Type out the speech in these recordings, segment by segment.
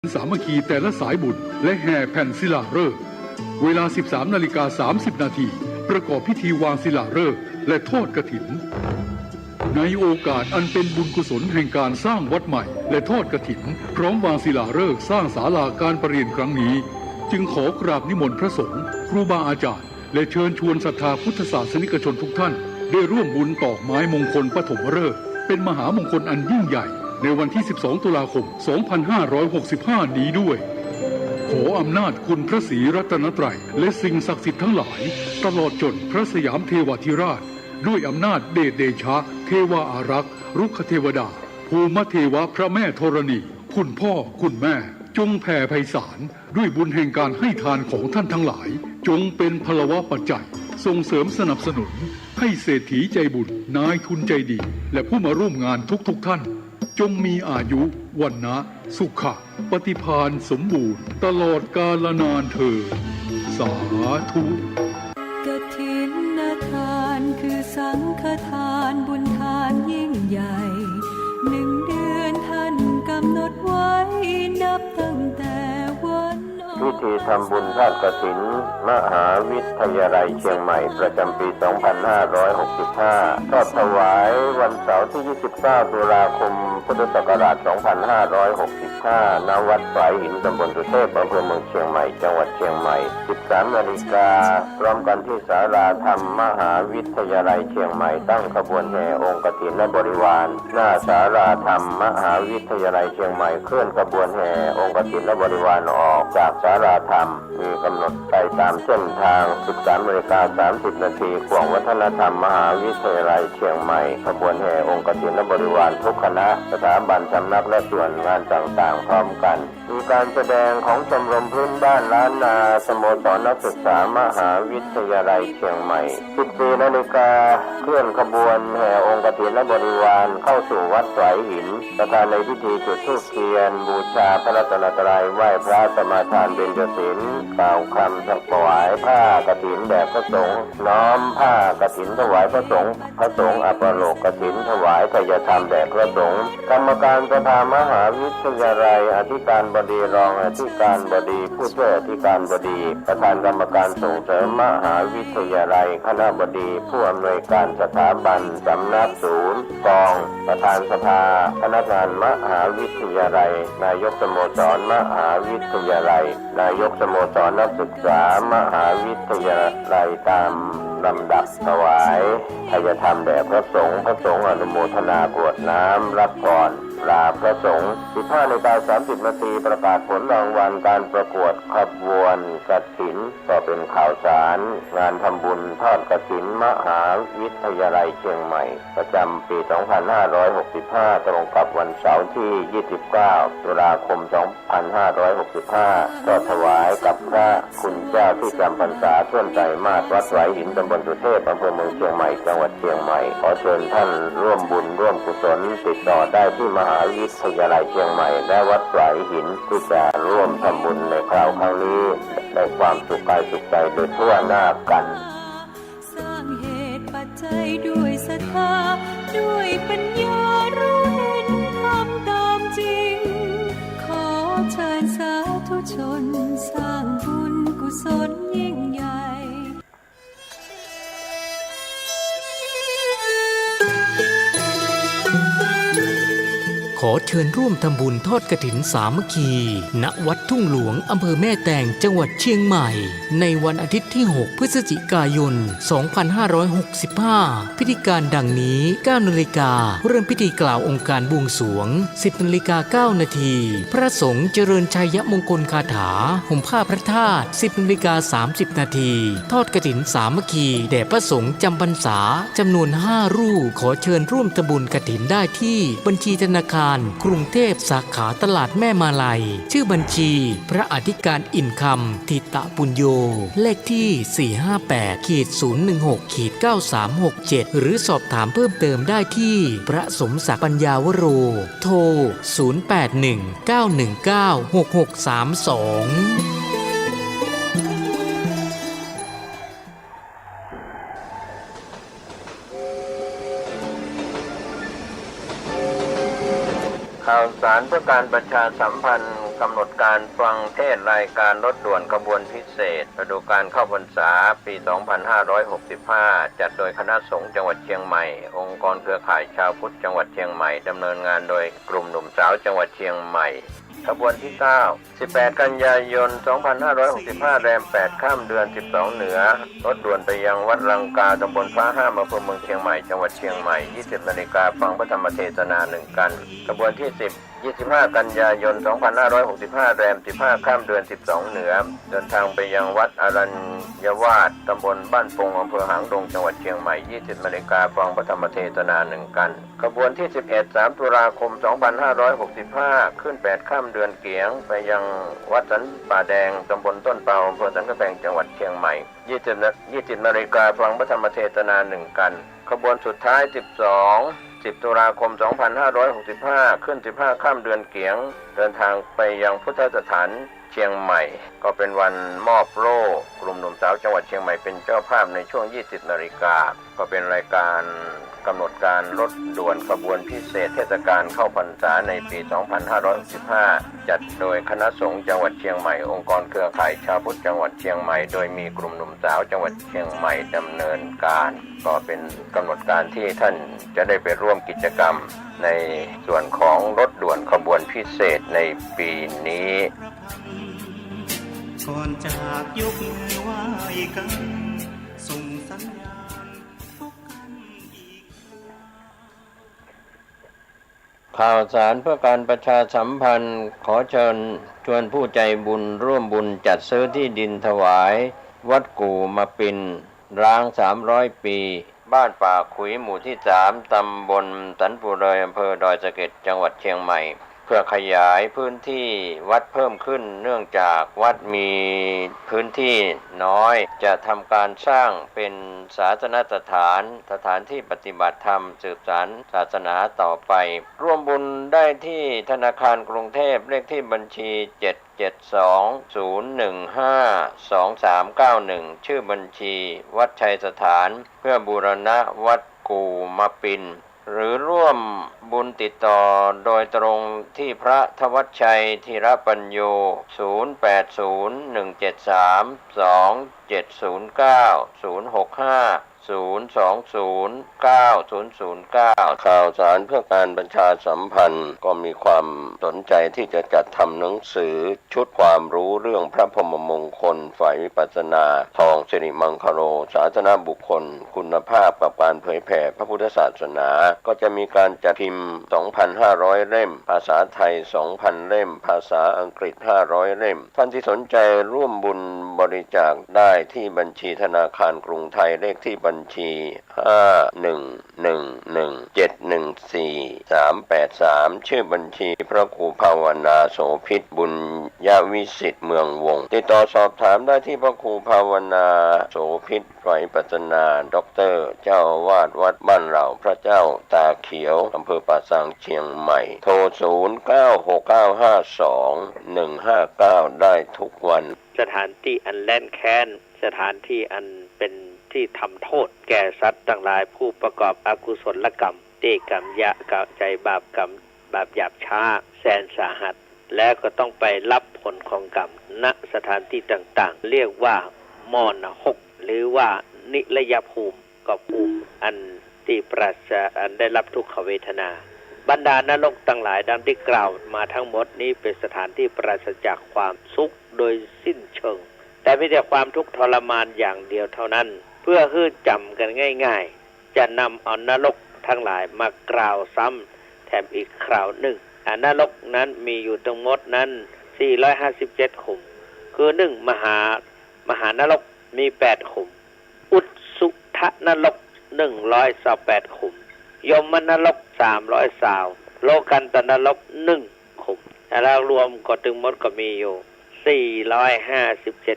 สามัคคีแต่ละสายบุญและแห่แผ่นศิลาฤกษ์เวลา 13:30 น.ประกอบพิธีวางศิลาฤกษ์และทอดกฐินในโอกาสอันเป็นบุญกุศลแห่งการสร้างวัดใหม่และทอดกฐินพร้อมวางศิลาฤกษ์สร้างศาลาการประเรียนครั้งนี้จึงขอกราบนิมนต์พระสงฆ์ครูบาอาจารย์และเชิญชวนศรัทธาพุทธศาสนิกชนทุกท่านได้ร่วมบุญตอกไม้มงคลปฐมฤกษ์เป็นมหามงคลอันยิ่งใหญ่ในวันที่ 12 ตุลาคม 2565 นี้ด้วยขออำนาจคุณพระศรีรัตนตรัยและสิ่งศักดิ์สิทธิ์ทั้งหลายตลอดจนพระสยามเทวาธิราชด้วยอำนาจเดชเดชะเทวาอารักษ์รุกขเทวดาภูมิเทวะพระแม่ธรณีคุณพ่อคุณแม่จงแผ่ไพศาลด้วยบุญแห่งการให้ทานของท่านทั้งหลายจงเป็นพลวะปัจจัยส่งเสริมสนับสนุนให้เศรษฐีใจบุญนายทุนใจดีและผู้มาร่วมงานทุกท่านจงมีอายุวันนะสุขะปฏิภาณสมบูรณ์ตลอดกาลนานเถิดสาธุกฐินทานคือสังฆทานบุญทานยิ่งใหญ่1 เดือนท่านกำหนดไว้นับตั้งแต่วันพิธีทำบุญทอดกฐินมหาวิทยาลัยเชียงใหม่ประจำปี 2565 ทอดถวายวันเสาร์ที่ 29 ตุลาคม พุทธศักราช 2565 ณ วัดสายหินตำบลสุเทพอำเภอเมืองเชียงใหม่ จังหวัดเชียงใหม่ 13 นาฬิกาพร้อมกันที่ศาลาธรรมมหาวิทยาลัยเชียงใหม่ตั้งขบวนแห่องค์กฐินและบริวารหน้าศาลาธรรมมหาวิทยาลัยเชียงใหม่เคลื่อนขบวนแห่องค์กฐินและบริวารออกจากศาลาธรรมมีกำหนดไปตามเส้นทาง 13:30 น.ขวงวัฒนธรรมมหาวิทยาลัยเชียงใหม่ขบวนแห่องค์กฐินและบริวารทุกคณะสถาบันสำนักและส่วนงานต่างๆพร้อมกันมีการแสดงของชมรมพื้นบ้านล้านนาสโมสรนักศึกษามหาวิทยาลัยเชียงใหม่ 14 นาฬิกาเคลื่อนขบวนแห่องค์กฐินและบริวารเข้าสู่วัดสายหินประธานในพิธีจุดธูปเทียนบูชาพระรัตนตรัยไหว้พระสมาทานเบญจศีลกล่าวคำถวายผ้ากฐินแด่พระสงฆ์น้อมผ้ากฐินถวายพระสงฆ์อัปโลกกฐินถวายทายธรรมแด่พระสงฆ์กรรมการสภามหาวิทยาลัยอธิการบดีรองอธิการบดีผู้ช่วยอธิการบดีประธานกรรมการส่งเสริมมหาวิทยาลัยคณบดีผู้อำนวยการสถาบันสำนักศูนย์กองประธานสภาพนักงานมหาวิทยาลัยนายกสโมสรมหาวิทยาลัยนายกสโมสรนักศึกษามหาวิทยาลัยตามลำดับถวายทายธรรมแด่พระสงฆ์อนุโมทนากรวดน้ำรับพรลาพระสงฆ์ 15:30 น.ประกาศผลรางวัลการประกวดขบวนกฐินก็เป็นข่าวสารงานทำบุญทอดกฐินมหาวิทยาลัยเชียงใหม่ประจำปี 2565 ตรงกับวันเสาร์ที่ 29 ตุลาคม 2565 ก็ถวายกับพระคุณเจ้าที่จำพรรษาส่วนใจมาศวัดสายหินตำบลสุเทพอำเภอเมืองเชียงใหม่จังหวัดเชียงใหม่ขอเชิญท่านร่วมบุญร่วมกุศลติดต่อได้ที่มหาวิทยาลัยเชียงใหม่และวัดสายหินที่จะร่วมทำบุญในคราวครั้งนี้ได้ความสุขกายสุขใจโดยทั่วหน้ากันสร้างเหตุปัจจัยด้วยศรัทธาด้วยปัญญารู้เห็นทำตามจริงขอเชิญสาธุชนสร้างบุญกุศลยิ่งใหญ่ขอเชิญร่วมทำบุญทอดกฐินสามัคคี ณ วัดทุ่งหลวงอำเภอแม่แตงจังหวัดเชียงใหม่ในวันอาทิตย์ที่ 6 พฤศจิกายน 2565 พิธีการดังนี้ 9 นาฬิกาเริ่มพิธีกล่าวองค์การบวงสรวง 10 นาฬิกา 9 นาที พระสงฆ์เจริญชัยมงคลคาถา ห่มผ้าพระธาตุ 10 นาฬิกา 30 นาที ทอดกฐินสามัคคีแด่พระสงฆ์จำพรรษาจำนวน 5 รูปขอเชิญร่วมทำบุญกฐินได้ที่บัญชีธนาคารกรุงเทพสาขาตลาดแม่มาลัยชื่อบัญชีพระอธิการอินคำทิตะปุญโญเลขที่ 458-016-9367 หรือสอบถามเพิ่มเติมได้ที่พระสมศักดิ์ปัญญาวโรโทร 0819196632ข่าวสาร ารเพื่อการประชาสัมพันธ์กำหนดการฟังเทศรายการรถด่วนขบวนพิเศษฤดูกาลเข้าพรรษาปี 2565 จัดโดยคณะสงฆ์จังหวัดเชียงใหม่องค์กรเครือข่ายชาวพุทธจังหวัดเชียงใหม่ดำเนินงานโดยกลุ่มหนุ่มสาวจังหวัดเชียงใหม่ขบวนที่ 9 18 กันยายน 2565 แรม 8 ค่ำเดือน 12 เหนือรถด่วนไปยังวัดรังกาตำบลฟ้าห้ามอำเภอเมืองเชียงใหม่จังหวัดเชียงใหม่ 20 นาฬิกาฟังพระธรรมเทศนา1 กันขบวนที่ 10 25 กันยายน 2565 แรม 15 ค่ำเดือน 12 เหนือเดินทางไปยังวัดอรัญยวาสตำบลบ้านปงอำเภอหางดงจังหวัดเชียงใหม่ 20 นาฬิกาฟังพระธรรมเทศนา1 กันขบวนที่ 11 3 ตุลาคม 2565 ขึ้น 8 ค่ำเดือนเกียงไปยังวัดสันป่าแดงตำบลต้นเปาอำเภอสันกำแพงจังหวัดเชียงใหม่ 20 นาฬิกาฟังพระธรรมเทศนา1 กันขบวนสุดท้าย 10 ตุลาคม 2565 ขึ้น 15 ค่ำเดือนเกียงเดินทางไปยังพุทธสถานเชียงใหม่ก็เป็นวันมอบโล่กลุ่มหนุ่มสาวจังหวัดเชียงใหม่เป็นเจ้าภาพในช่วง 20 นาฬิกาก็เป็นรายการกำหนดการรถด่วนขบวนพิเศษเทศกาลเข้าพรรษาในปี 2565 จัดโดยคณะสงฆ์จังหวัดเชียงใหม่องค์กรเครือข่ายชาวพุทธจังหวัดเชียงใหม่โดยมีกลุ่มหนุ่มสาวจังหวัดเชียงใหม่ดำเนินการก็เป็นกำหนดการที่ท่านจะได้ไปร่วมกิจกรรมในส่วนของรถด่วนขบวนพิเศษในปีนี้ก่อนจากยกมือไหว้กันส่งสัญญาณพบกันอีกข่าวสารเพื่อการประชาสัมพันธ์ขอเชิญชวนผู้ใจบุญร่วมบุญจัดซื้อที่ดินถวายวัดกู่มาปินร้าง300 ปีบ้านป่าขุยหมู่ที่ 3 ตำบลสันปูเลยอำเภอดอยสะเก็ดจังหวัดเชียงใหม่เพื่อขยายพื้นที่วัดเพิ่มขึ้นเนื่องจากวัดมีพื้นที่น้อยจะทำการสร้างเป็นศาสนสถานที่ปฏิบัติธรรมสืบสานศาสนาต่อไปร่วมบุญได้ที่ธนาคารกรุงเทพเลขที่บัญชี 772-015-2391 ชื่อบัญชีวัดชัยสถานเพื่อบูรณะวัดกู่มาปินหรือร่วมบุญติดต่อโดยตรงที่พระธวัชชัยธีรปัญโย 0801732709 065 0209009 ข่าวสารเพื่อการประชาสัมพันธ์ก็มีความสนใจที่จะจัดทำหนังสือชุดความรู้เรื่องพระพรหมมงคลฝ่ายวิปัสสนาทองสิริมังคโรศาสนบุคคลคุณภาพกับการเผยแผ่พระพุทธศาสนาก็จะมีการจัดพิมพ์ 2,500 เล่มภาษาไทย 2,000 เล่มภาษาอังกฤษ 500 เล่มท่านที่สนใจร่วมบุญบริจาคได้ที่บัญชีธนาคารกรุงไทยเลขที่บัญชี 5111714383 ชื่อบัญชีพระครูภาวนาโสภิตบุญญาวิสิทธิ์เมืองวงติดต่อสอบถามได้ที่พระครูภาวนาโสภิตฝ่ายปัจจนาด็อกเตอร์เจ้าอาวาสวัดบ้านเหล่าพระเจ้าตาเขียวอำเภอป่าซางเชียงใหม่โทร 0969521159 ได้ทุกวันสถานที่อันแล่นแค้นสถานที่อันเป็นที่ทำโทษแก่สัตว์ทั้งหลายผู้ประกอบอกุศลกรรมเตกรรมยะกะใจบาปกรรมบาปหยาบช้าแสนสาหัสแล้วก็ต้องไปรับผลของกรรมณสถานที่ต่างๆเรียกว่ามรณกหรือว่านิรยภูมิก็ภูมิอันที่ปราศอันได้รับทุกขเวทนาบรรดานรกทั้งหลายดังที่กล่าวมาทั้งหมดนี้เป็นสถานที่ปราศจากความสุขโดยสิ้นเชิงแต่มีแต่ความทุกข์ทรมานอย่างเดียวเท่านั้นเพื่อให้จำกันง่ายๆจะนำเอานรกทั้งหลายมากล่าวซ้ำแถมอีกคราวหนึ่งนรกนั้นมีอยู่ทั้งหมดนั้น457ขุมคือ1มหานรกมี8ขุมอุสุทนรก128ขุมยมนรก320โลกันตนรก1ขุมแล้วรวมก็ถึงหมดก็มีอยู่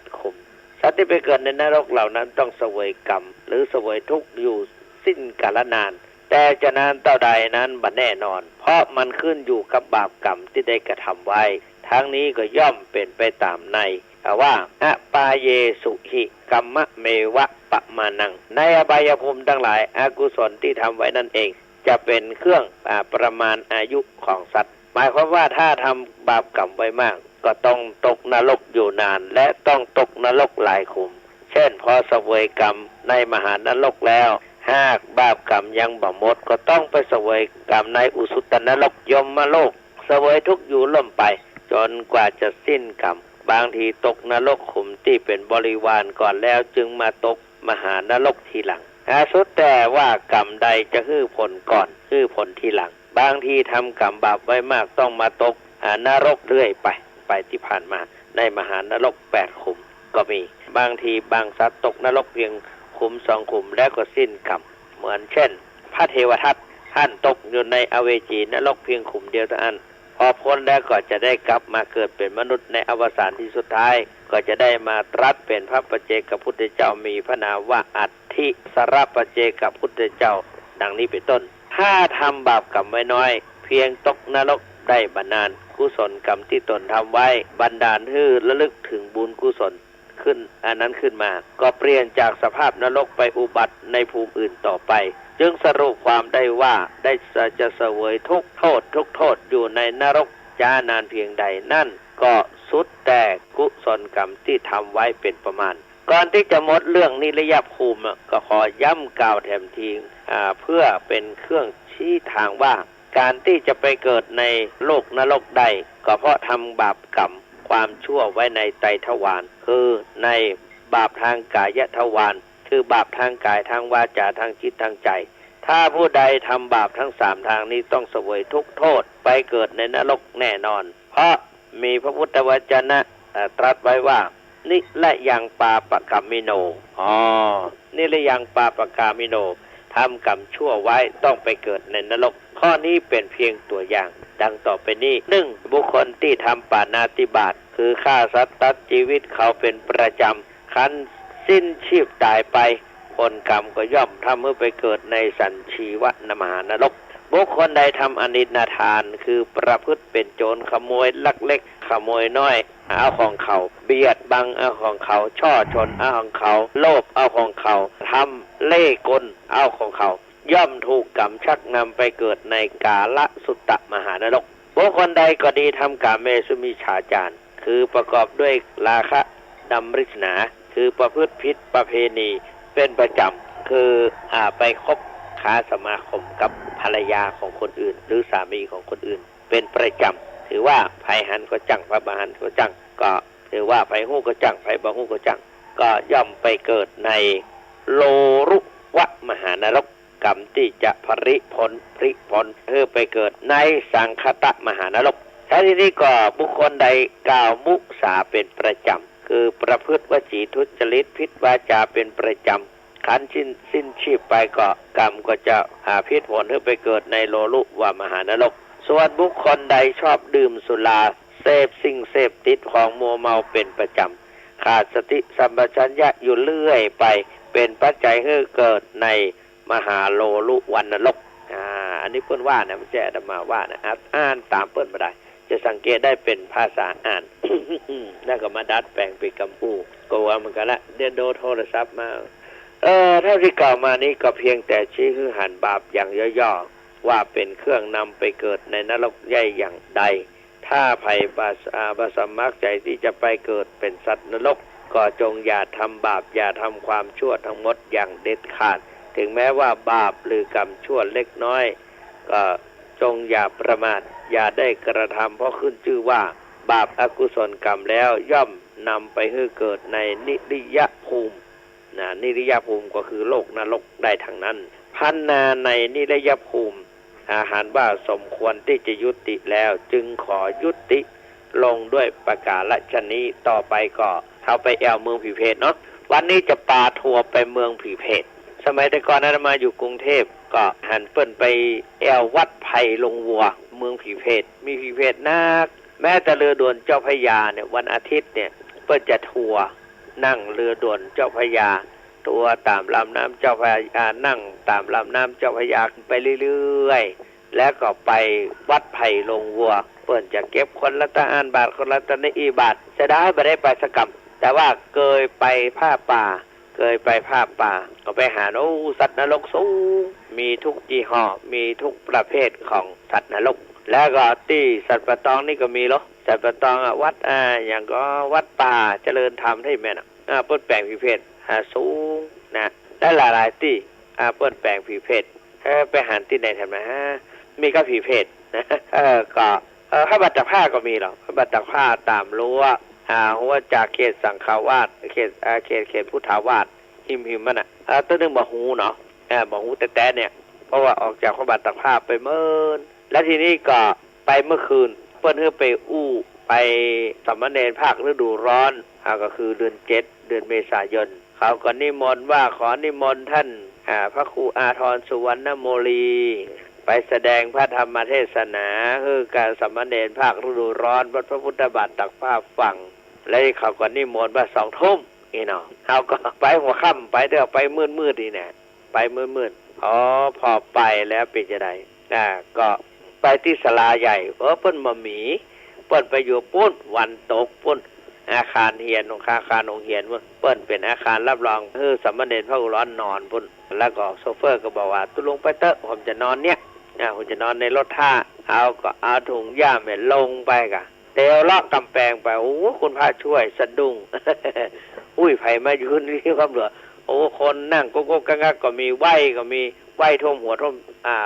457ขุมสัตว์ที่ไปเกิดในนรกเหล่านั้นต้องเสวยกรรมหรือเสวยทุกข์อยู่สิ้นกาลนานแต่จะนานเท่าใดนั้นบ่แน่นอนเพราะมันขึ้นอยู่กับบาปกรรมที่ได้กระทำไว้ทั้งนี้ก็ย่อมเป็นไปตามในว่าอปาเยสุหิกัมมะเมวะปะมานังในอบายภูมิทั้งหลายอกุศลที่ทำไว้นั่นเองจะเป็นเครื่องประมาณอายุของสัตว์ หมายความว่าถ้าทำบาปกรรมไว้มากก็ต้องตกนรกอยู่นานและต้องตกนรกหลายขุมเช่นพอเสวยกรรมในมหานรกแล้วหากบาปกรรมยังบ่หมดก็ต้องไปเสวยกรรมในอุสุตนรกยมโลกเสวยทุกข์อยู่ล่มไปจนกว่าจะสิ้นกรรมบางทีตกนรกขุมที่เป็นบริวารก่อนแล้วจึงมาตกมหานรกทีหลังสุดแต่ว่ากรรมใดจะฮื้อผลก่อนฮื้อผลทีหลังบางทีทำกรรมบาปไว้มากต้องมาตกนรกเรื่อยไปที่ผ่านมาในมหานรก8ขุมก็มีบางทีบางสัตว์ตกนรกเพียงขุม2ขุมแล้วก็สิ้นกรรมเหมือนเช่นพระเทวทัตท่านตกอยู่ในอเวจีนรกเพียงขุมเดียวเท่านั้นพอพ้นแล้วก็จะได้กลับมาเกิดเป็นมนุษย์ในอวสานที่สุดท้ายก็จะได้มาตรัสเป็นพระปัจเจกพุทธเจ้ามีพระนามว่าอัฏฐิสรปัจเจกพุทธเจ้าดังนี้เป็นต้นถ้าทำบาปกรรมไว้น้อยเพียงตกนรกได้บรรดาลกุศลกรรมที่ตนทำไว้บันดาลให้ระลึกถึงบุญกุศลขึ้นอันนั้นขึ้นมาก็เปลี่ยนจากสภาพนรกไปอุบัติในภูมิอื่นต่อไปจึงสรุปความได้ว่าได้จะเสวยทุกโทษอยู่ในนรกจ้านานเพียงใดนั่นก็สุดแต่กุศลกรรมที่ทำไว้เป็นประมาณก่อนที่จะหมดเรื่องนิรยภูมิก็ขอย้ำกล่าวแถมทีเพื่อเป็นเครื่องชี้ทางว่าการที่จะไปเกิดในโลกนรกใดก็เพราะทำบาปกรรมความชั่วไว้ในไตรทวารคือในบาปทางกายทวารคือบาปทางกายทางวาจาทางจิตทางใจถ้าผู้ใดทำบาปทั้ง3ทางนี้ต้องเสวยทุกโทษไปเกิดในนรกแน่นอนเพราะมีพระพุทธวจนะตรัสไว้ว่านิละยังปาปกรรมิโนนิละยังปาปกรรมิโนทำกรรมชั่วไว้ต้องไปเกิดในนรกข้อนี้เป็นเพียงตัวอย่างดังต่อไปนี้1บุคคลที่ทำปาณาติบาตคือฆ่าสัตว์ตัดชีวิตเขาเป็นประจำคันสิ้นชีพตายไปผลกรรมก็ย่อมทำให้ไปเกิดในสัญชีวมหานรกบุคคลใดทำอนิจนาทานคือประพฤติเป็นโจรขโมยลักเล็กขโมยน้อยเอาของเขาเบียดบังเอาของเขาช่อชนเอาของเขาโลภเอาของเขาทำเล่ห์กลเอาของเขาย่อมถูกกรรมชักนำไปเกิดในกาลสุตตมหานรกบุคคลใดก็ดีทำกาเมสุมิจฉาจารคือประกอบด้วยราคะดำริษณาคือประพฤติผิดประเพณีเป็นประจำคือไปคบค้าสมาคมกับภรรยาของคนอื่นหรือสามีของคนอื่นเป็นประจำถือว่าไผหันก็จังไผบ่หันก็จังก็ถือว่าไผฮู้ก็จังไผบ่ฮู้ก็จังก็ย่อมไปเกิดในโลรุวะมหานรกกรรมที่จะผลิผลเพื่อไปเกิดในสังคตมหานรกถ้าทีนี้ก็บุคคลใดกล่าวมุสาเป็นประจำคือประพฤติวจีทุจริตผิดวาจาเป็นประจำขันสิ้นชีพไปก็กรรมก็จะพิผลให้ไปเกิดในโลลุวมหานรกส่วนบุคคลใดชอบดื่มสุราเสพสิ่งเสพติดของมัวเมาเป็นประจำขาดสติสัมปชัญญะอยู่เรื่อยไปเป็นปัจจัยให้เกิดในมหาโลลุวันนรกอันนี้เพิ่นว่านะไม่ใช่อาตมาว่านะอ่านตามเพิ่นมาได้จะสังเกตได้เป็นภาษาอ่าน แล้วก็มาดัดแปลงเป็นคำพูดก็ว่ามันกันละเดี๋ยวโดนโทรศัพท์มาเท่าที่กล่าวมานี้ก็เพียงแต่ชี้คือหันบาปอย่างย่อๆว่าเป็นเครื่องนำไปเกิดในนรกใหญ่อย่างใดถ้าไผ่บาสมัครใจที่จะไปเกิดเป็นสัตว์นรกก็จงอย่าทำบาปอย่าทำความชั่วทั้งหมดอย่างเด็ดขาดถึงแม้ว่าบาปหรือกรรมชั่วเล็กน้อยก็จงอย่าประมาทอย่าได้กระทำเพราะขึ้นชื่อว่าบาปอกุศลกรรมแล้วย่อมนำไปให้เกิดในนิริยภูมินิริยภูมิก็คือโลกนรกได้ทั้งนั้นพันนาในนิริยภูมิอาหารว่าสมควรที่จะยุติแล้วจึงขอยุติลงด้วยประกาศชนี้ต่อไปก็เข้าไปแอวเมืองผีเพชรเนาะวันนี้จะปาทัวร์ไปเมืองผีเพชรสมัยแต่ก่อนนั้นมาอยู่กรุงเทพก็หันเปิ้นไปแอววัดไผ่ลงวัวเมืองผีเพชรมีผีเพชรนักแม้แต่เรือด่วนเจ้าพระยาเนี่ยวันอาทิตย์เนี่ยเปิ้นจะทัวร์นั่งเรือด่วนเจ้าพระยาตัวตามลำน้ำเจ้าพระยานั่งตามลำน้ำเจ้าพระยาไปเรื่อยๆแล้วก็ไปวัดไผ่ลงวัวเปิ้นจะเก็บคนละตะบาทคนละตะนิบาทจะได้ไม่ได้ไปสักกำแต่ว่าเคยไปผ้าป่าก็ไปหาสัตว์นรกสูงมีทุกยี่ห้อมีทุกประเภทของสัตว์นรก แล้วก็ที่สัตว์ปะตองนี่ก็มีเหรอสัตว์ปะตองวัดอย่างก็วัดป่าเจริญธรรมที่แม่น่ะเปิ้นแปลงพิเพศสูงนะและหลายๆที่เปิ้นแปลงพิเพศไปหันที่ไหนทำไมมีก็พิเพศนะก็ข้าบัตรผ้าก็มีหรอกข้าบัตรผ้าตามรั้วหัวจากเขตสังฆาวาสเขตพุทธาวาสหิมมันน่ะตัวนึงบ่หูเนาะบ่หูแต่เนี่ยเพราะว่าออกจากข้าบัตรผ้าไปเมื่อแล้วทีนี้ก็ไปเมื่อคืนเปิ้นเพื่อไปไปสามเณรภาคฤดูร้อนก็คือเดือน7เดือนเมษายนเขาก็นิมนต์ว่าขอนิมนต์ท่านพระครูอาทรสุวรรณโมลีไปแสดงพระธรรมเทศนาคือการสามเณรภาคฤดูร้อนวัดพระพุทธบาทตักผ้าฟังแล้วเขาก็นิมนต์ว่า2 ทุ่มนี่เนาะเขาก็ไปหัวค่ำไปเด้อไปมืดนี่แน่ไปมืดพอไปแล้วเป็นจะไดก็ไปที่ศาลาใหญ่เปิ้นมาหมีเปิ้นไปอยู่ปุ้นวันตกปุ้นอาคารเฮียนของอาคารองเฮียนเปิ้นเป็นอาคารรับรองสามเณรพระร้อนนอนปุ้นแล้วก็โซเฟอร์ก็บอกว่าตุลงไปเตอะผมจะนอนเนี่ยผมจะนอนในรถท่าเอาถุงย่ามเนี่ยลงไปกะเตียวเลาะกำแพงไปโอ้คุณพระช่วยสะดุ้ง อุ้ยไผมายืนที่ความเหลือโอ้คนนั่งโก๊กกักก็มีไหวท่วมหัวท่วม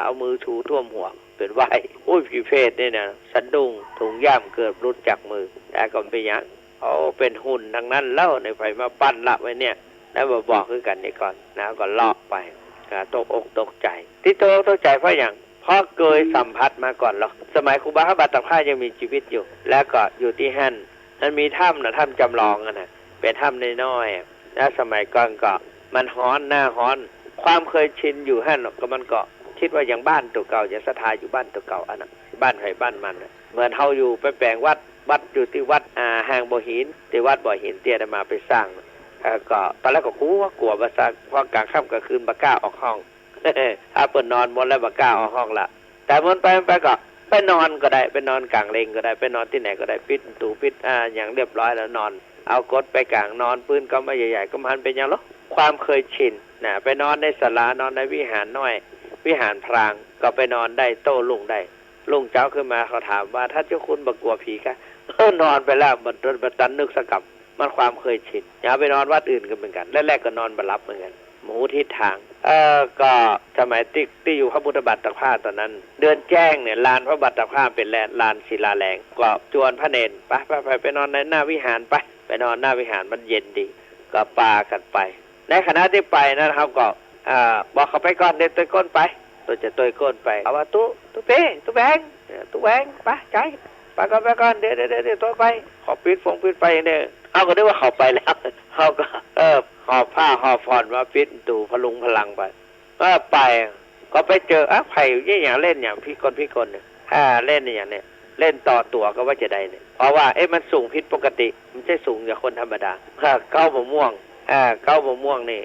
เอามือถูท่วมหัวเป็นไหวอุ้ยผีเพศเนี่ยนะสะดุ้งถุงย่ามเกิดรุดจากมือแต่ก็เป็นอย่างเป็นหุ่นทั้งนั้นแล้วในไผมาปั้นละไว้เนี่ยแล้วบอกคือกันนี่ก่อนนะก็เลาะไปตกอกตกใจที่ตกใจเพราะอย่างเพราะเคยสัมผัสมาก่อนหรอกสมัยครูบาพระบาทตะผ้ายังมีชีวิตอยู่แล้วก็อยู่ที่หั่นนั้นมีถ้ำจำลองนะเป็นถ้ำน้อยๆแล้วสมัยก่อนก็มันฮ้อนหน้าฮ้อนความเคยชินอยู่หั่นก็มันก็คิดว่าอย่างบ้านตัวเก่าอย่างศรัทธาอยู่บ้านตัวเก่าอันนั้นบ้านไผบ้านมันเหมือนเฮาอยู่ไปแปลงวัดอยู่ที่วัดห่างบ่อหินที่วัดบ่อหินเตี้ยมาไปสร้างก็ตอนแรกก็กลัวว่าซะพอกลางค่ำกลางคืนบ่กล้าออกห้อง ถ้าเปิดนอนหมดแล้วบ่กล้าออกห้องละแต่มันไปก็ไปนอนก็ได้ไปนอนกลางเลงก็ได้ไปนอนที่ไหนก็ได้ปิดตู้ปิดอย่างเรียบร้อยแล้วนอนเอากดไปกลางนอนปืนก็ไม่ใหญ่ๆก็มันเป็นอย่างหรอความเคยชินนะไปนอนในศาลานอนในวิหารน้อยวิหารพรางก็ไปนอนได้โต้ลุงได้ลุงเจ้าขึ้นมาเขาถามว่าถ้าเจ้าคุณบ่กลัวผีคะนอนไปแล้วมันตันนึกสกับมันความเคยชินอย่าไปนอนวัดอื่นกันเหมือนกันแรกๆก็นอนบ่หลับเหมือนกันหมูทิศทางก็สมัยที่อยู่พระพุทธบาทตะผ้าตอนนั้นเดือนแจ้งเนี่ยลานพระบาทตะผ้าเป็นลานศิลาแรงก็จวนพระเนรไปนอนในหน้าวิหารไปนอนหน้าวิหารมันเย็นดีก็ปากันไปในขณะที่ไปนะครับก็บอกเขาไปก่อนเดินตัวก้นไปตัวจะตัวก้นไปเอาว่าตู้แบงไปใจไปก่อนเดี๋ยวตัวไปขอปิดไปเนี่ยเอาก็ได้ว่าเขาไปแล้วเขาก็หอบผ้าหอบผ่อนมาปิดตู่พลุงพลังไปไปก็ไปเจอไผ่อย่างเล่นอย่างพี่คนเนี่ยเล่นอย่างเนี้ยเล่นต่อตัวก็ว่าจะได้เนี่ยเพราะว่ามันสูงผิดปกติมันไม่ใช่สูงอย่างคนธรรมดาเก้ามะม่วงนี่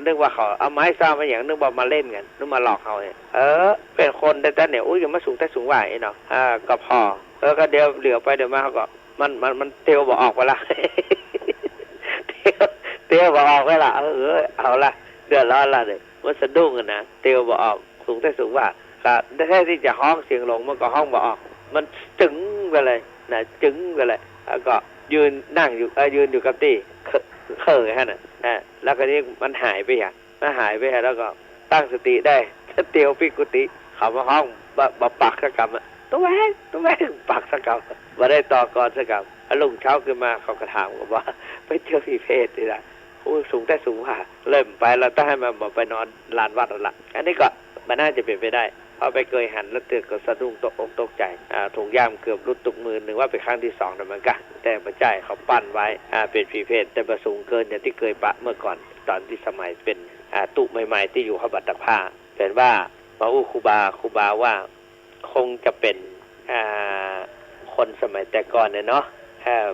นึกว่าเขาเอาไม้ซ้ำมาอย่างนึกว่ามาเล่นกันนึกมาหลอกเขาเนี่ยเป็นคนแต่เนี่ยอุ้ยยังมาสูงแต่สูงว่าเนาะก็พอก็เดี๋ยวเหลียวไปเดี๋ยวมาเขาก็มันเตียวบอกออกไปละ เตียวบอกออกไปละเอาละเดือดร้อนละเลยมันสะดุ้งกันนะเตียวบอกออกสูงแต่สูงว่าก็แค่ที่จะห้องเสียงลงมันก็ห้องบอกออกมันจึงไปเลยนะจึงไปเลยแล้วก็ยืนนั่งอยู่ยืนอยู่กับที่เคยฮะน่ะแล้วก็นี่มันหายไปแล้วก็ตั้งสติได้เตียวปิกุติเขามาห้องบปักสักกรรมตัวแหวงปักสักกรรมมาได้ต่อกรสักกรรมลุงเช้าขึ้นมาเขาก็ถามว่าไปเที่ยวผีเพศนี่นะโอ้สูงแต่สูงค่ะเริ่มไปเราต้องให้มันไปนอนลานวัดแล้วล่ะอันนี้ก็มันน่าจะเป็นไปได้พอไปเคยหันแล้วเตือนก็สะดุ้งตกใจถุงย่ามเกือบรุดตุกมือหนึ่งว่าเป็นครั้งที่2แต่มันก็แต่พระเจ้าเขาปั้นไว้เป็นผีเพศแต่ประสูงเกินอย่างที่เคยปะเมื่อก่อนตอนที่สมัยเป็นตุใหม่ๆที่อยู่พระบัตรผ้าเป็นว่าพระครูบาว่าคงจะเป็นคนสมัยแต่ก่อนเนี่ยเนาะ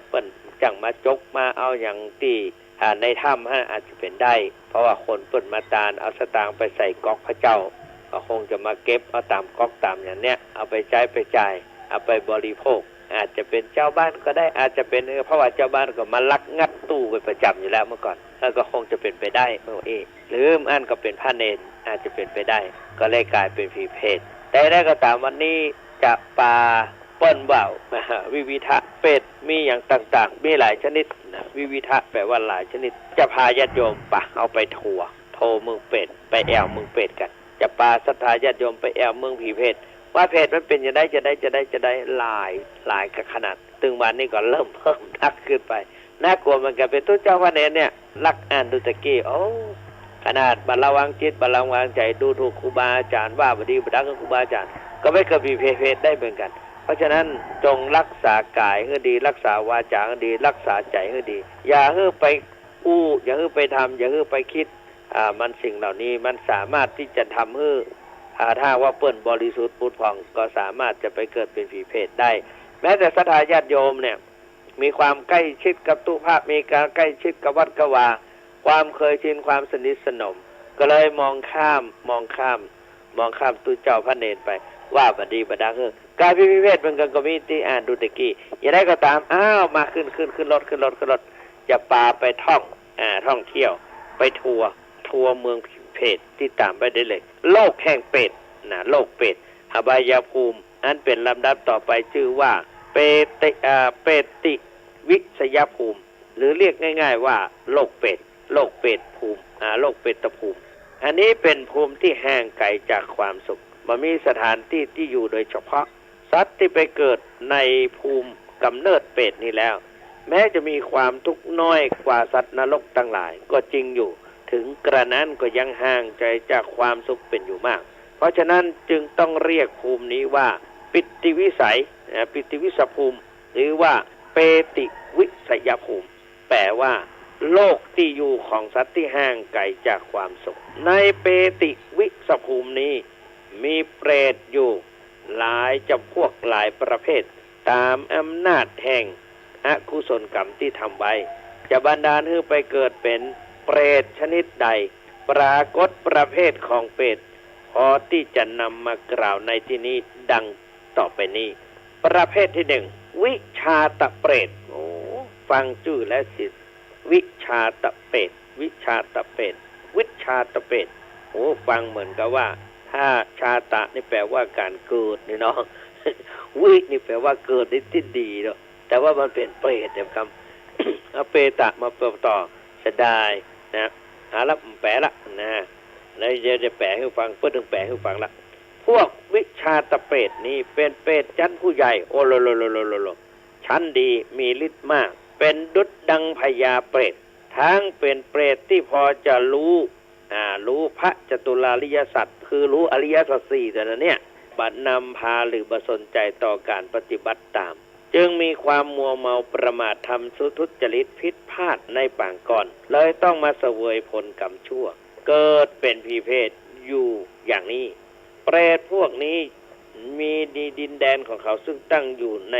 เปิ้นจังมาจกมาเอาอย่างที่ในถ้ำอาจจะเป็นได้เพราะว่าคนเปิ้นมาตาลเอาสตางค์ไปใส่ก๊อกพระเจ้าก็คงจะมาเก็บเอาตามก๊อกตามอย่างเนี้ยเอาไปใช้ไปจ่ายเอาไปบริโภคอาจจะเป็นเจ้าบ้านก็ได้อาจจะเป็นเพราะว่าเจ้าบ้านก็มาลักงัดตู้ไปประจำอยู่แล้วเมื่อก่อนแล้วก็คงจะเป็นไปได้หรืออันก็เป็นพระเนรอาจจะเป็นไปได้ก็เลยกลายเป็นผีเพศแต่ได้ก็ตามวันนี้ จะปลาเปิ้นว่าววิวิทะเป็ดมีอย่างต่างๆมีหลายชนิดนะวิวิทะแปลว่าหลายชนิดจะพาญาติโยมปะเอาไปทัวโทเมืองเป็ดไปแอวเมืองเป็ดกันจะปลาศรัทธาญาติโยมไปแอวเมืองผีเพศว่าเพศมันเป็นจะได้หลายกับขนาดตึงวันนี้ก็เริ่มเพิ่มนักขึ้นไปน่ากลัวมันก็เป็นตัวเจ้าพระเนรเนี่ยลักอ่านดูตะกี้โอ้ขนาดบัลลังก์วางจิตบัลลังก์วางใจดูถูกครูบาอาจารย์ว่าบดีบดักกับครูบาอาจารย์ก็ไม่เคยมีเพศได้เหมือนกันเพราะฉะนั้นจงรักษากายให้ดีรักษาวาจาให้ดีรักษาใจให้ดีอย่าให้ไปอย่าให้ไปทำอย่าให้ไปคิดมันสิ่งเหล่านี้มันสามารถที่จะทำให้ถ้าว่าเปิ้นบริสุทธิ์พุทธพองก็สามารถจะไปเกิดเป็นผีเพศได้แม้แต่ศรัทธาญาติโยมเนี่ยมีความใกล้ชิดกับตุภาพมีการใกล้ชิดกับวัดกวาความเคยชินความสนิทสนมก็เลยมองข้ามตุเจ้าพระเนรไปว่าบดีบดังกายพิเภทมันก็มีที่อ่านดูตะกี้อย่างไรก็ตามมาขึ้นรถจะปาไปท่องเที่ยวไปทัวร์เมืองเพศที่ตามไปได้เลยโลกแห่งเป็ดนะโลกเป็ดอบายภูมิอันเป็นลำดับต่อไปชื่อว่าเปติวิสยภูมิหรือเรียกง่ายๆว่าโลกเป็ดภูมิโลกเป็ดตภูมิอันนี้เป็นภูมิที่ห่างไกลจากความสุขมันมีสถานที่ที่อยู่โดยเฉพาะสัตว์ที่ไปเกิดในภูมิกำเนิดเป็ดนี่แล้วแม้จะมีความทุกข์น้อยกว่าสัตว์นรกทั้งหลายก็จริงอยู่ถึงกระนั้นก็ยังห่างใจจากความสุขเป็นอยู่มากเพราะฉะนั้นจึงต้องเรียกภูมินี้ว่าปิติวิสัยปิติวิสภูมิหรือว่าเปติวิสยภูมิแปลว่าโลกที่อยู่ของสัตว์ที่ห่างไกลจากความสุขในเปติวิสภูมินี้มีเปรตอยู่หลายจำพวกหลายประเภทตามอำนาจแห่งอกุศลกรรมที่ทำไว้จะบันดาลให้ไปเกิดเป็นเปรตชนิดใดปรากฏประเภทของเปรตพอที่จะนำมากล่าวในที่นี้ดังต่อไปนี้ประเภทที่หนึ่งวิชาตะเปรตฟังชื่อและสิวิชาตะเปรตวิชาตะเปรตวิชาตะเปรตฟังเหมือนกับว่าถ้าชาตะนี่แปลว่าการเกิดนี่เนาะวินี่แปลว่าเกิดในที่ดีเนาะแต่ว่ามันเป็นเปรตเนี่ยคำเอาเปตะมาต่อเสียดายนะแล้วแปลละนะแล้วจะแปลให้ฟังเพื่อถึงแปลให้ฟังละพวกวิชาตะเปรตนี่เป็นเปรตชั้นผู้ใหญ่โอโลชั้นดีมีฤทธิ์มากเป็นดุจดังพญาเปรตทั้งเป็นเปรตที่พอจะรู้พระจตุราริยสัจคือรู้อริยสัจสี่แต่นั้นเนี่ยบัดนำพาหรือบัดสนใจต่อการปฏิบัติตามจึงมีความมัวเมาประมาททำทุจริตผิดพลาดในปางก่อนเลยต้องมาเสวยผลกรรมชั่วเกิดเป็นผีเพศอยู่อย่างนี้เปรตพวกนี้มีดินแดนของเขาซึ่งตั้งอยู่ใน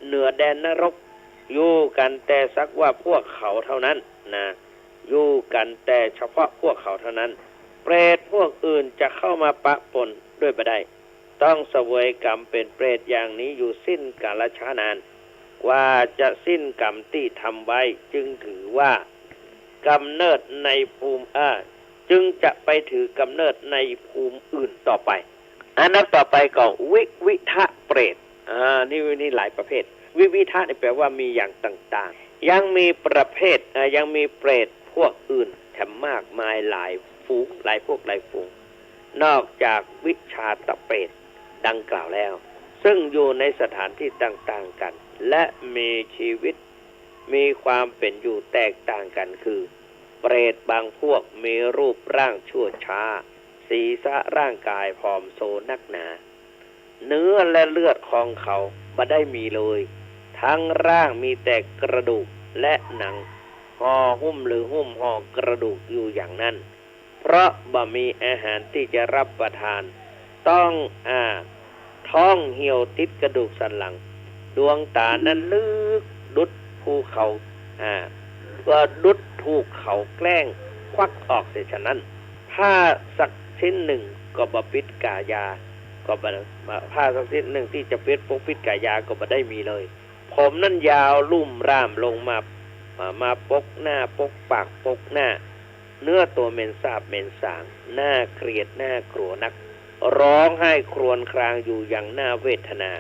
เหนือแดนนรกอยู่กันแต่สักว่าพวกเขาเท่านั้นนะอยู่กันแต่เฉพาะพวกเขาเท่านั้นเปรตพวกอื่นจะเข้ามาปะปนด้วยบ่ได้ต้องเสวยกรรมเป็นเปรตอย่างนี้อยู่สิ้นกาลช้านานกว่าจะสิ้นกรรมที่ทำไว้จึงถือว่ากำเนิดในภูมิจึงจะไปถือกำเนิดในภูมิอื่นต่อไปอันนั้นต่อไปก็วิทะเปรตนี่หลายประเภทวิทะนี่แปลว่ามีอย่างต่างๆยังมีประเภทยังมีเปรตพวกอื่นแถมมากมายหลายฝูงหลายพวกหลายฝูงนอกจากวิชาตะเปรตดังกล่าวแล้วซึ่งอยู่ในสถานที่ต่างๆกันและมีชีวิตมีความเป็นอยู่แตกต่างกันคือเปรตบางพวกมีรูปร่างชั่วช้าศีรษะร่างกายผอมโซนักหนาเนื้อและเลือดของเขาไม่ได้มีเลยทั้งร่างมีแต่กระดูกและหนังห่อหุ้มหรือหุ้มห่อกระดูกอยู่อย่างนั้นเพราะบ่มีอาหารที่จะรับประทานต้องท้องเหี่ยวติดกระดูกสันหลังดวงตานั้นลึกดุดภูเขาก็ดุดถูกเขาแกล้งควักออกเสียฉะนั้นผ้าสักชิ้นหนึ่งก็บปิดกายาก็ผ้าสักชิ้นหนึ่งที่จะปิดกายาก็บ่ได้มีเลยผมนั้นยาวลุ่มร่ามลงมาปกหน้าปกปากปกหน้าเนื้อตัวเหม็นสาบเหม็นสางน่าเกลียดน่ากลัวนัก ร้องไห้ครวญครางอยู่อย่างน่าเวทนา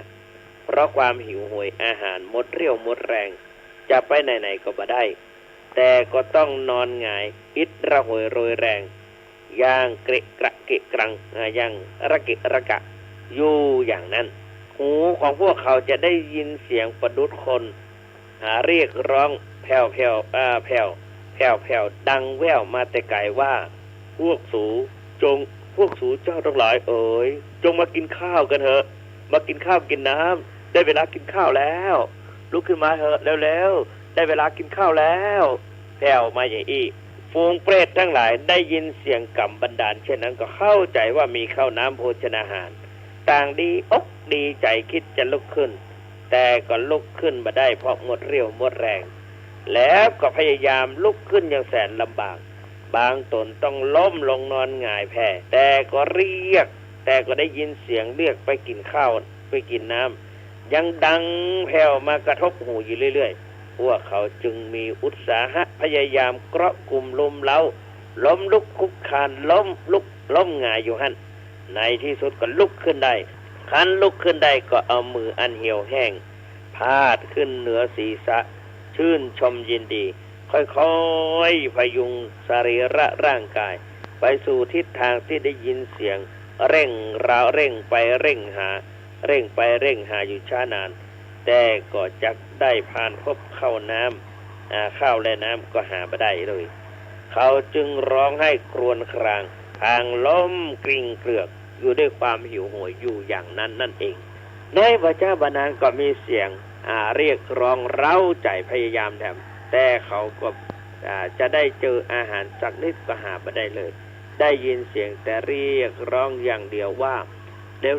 เพราะความหิวโหยอาหารหมดเรี่ยวหมดแรงจะไปไหนๆก็บ่ได้แต่ก็ต้องนอนหงายอิดระหวยโรยแรงย่างเกะกระเกะกรังย่างระเกะระกะอยู่อย่างนั้นหูของพวกเขาจะได้ยินเสียงประดุจคนเรียกร้องแผ่วแผ่วแผ่วแผ่วแผ่วดังแว่วมาแต่ไกลว่าพวกสูเจ้าทั้งหลายเอ๋ยจงมากินข้าวกันเถอะมากินข้าวกินน้ำได้เวลากินข้าวแล้วลุกขึ้นมาเถอะเร็วๆได้เวลากินข้าวแล้วแผ่วมาอย่างอีฝูงเปรตทั้งหลายได้ยินเสียงกำบันดาลเช่นนั้นก็เข้าใจว่ามีข้าวน้ำโภชนาหารต่างดีอกดีใจคิดจะลุกขึ้นแต่ก็ลุกขึ้นมาได้เพราะหมดเรี่ยวหมดแรงแล้วก็พยายามลุกขึ้นอย่างแสนลำบากบางตนต้องล้มลงนอนหงายแผ่แต่ก็ได้ยินเสียงเรียกไปกินข้าวไปกินน้ำยังดังแผ่วมากระทบหูอยู่เรื่อยๆพวกเขาจึงมีอุตสาหะพยายามเกาะกลุ่มลุมเล้าล้มลุกคุกคานล้มหงายอยู่หั่นในที่สุดก็ลุกขึ้นได้คันลุกขึ้นได้ก็เอามืออันเหี่ยวแห้งพาดขึ้นเหนือศีรษะชื่นชมยินดีค่อยๆพยุงสรีระร่างกายไปสู่ทิศทางที่ได้ยินเสียงเร่งไปเร่งหาอยู่ช้านานแต่ก็จักได้ผ่านพบข้าวและน้ำก็หาไม่ได้เลยเขาจึงร้องให้ครวญครางทางล้มกริ่งเกลือกอยู่ด้วยความหิวโหยอยู่อย่างนั้นนั่นเองในพระเจ้าบานานก็มีเสียงเรียกร้องเร้าใจพยายามทำแต่เขาก็จะได้เจออาหารสักนิดก็หาไม่ได้เลยได้ยินเสียงแต่เรียกร้องอย่างเดียวว่า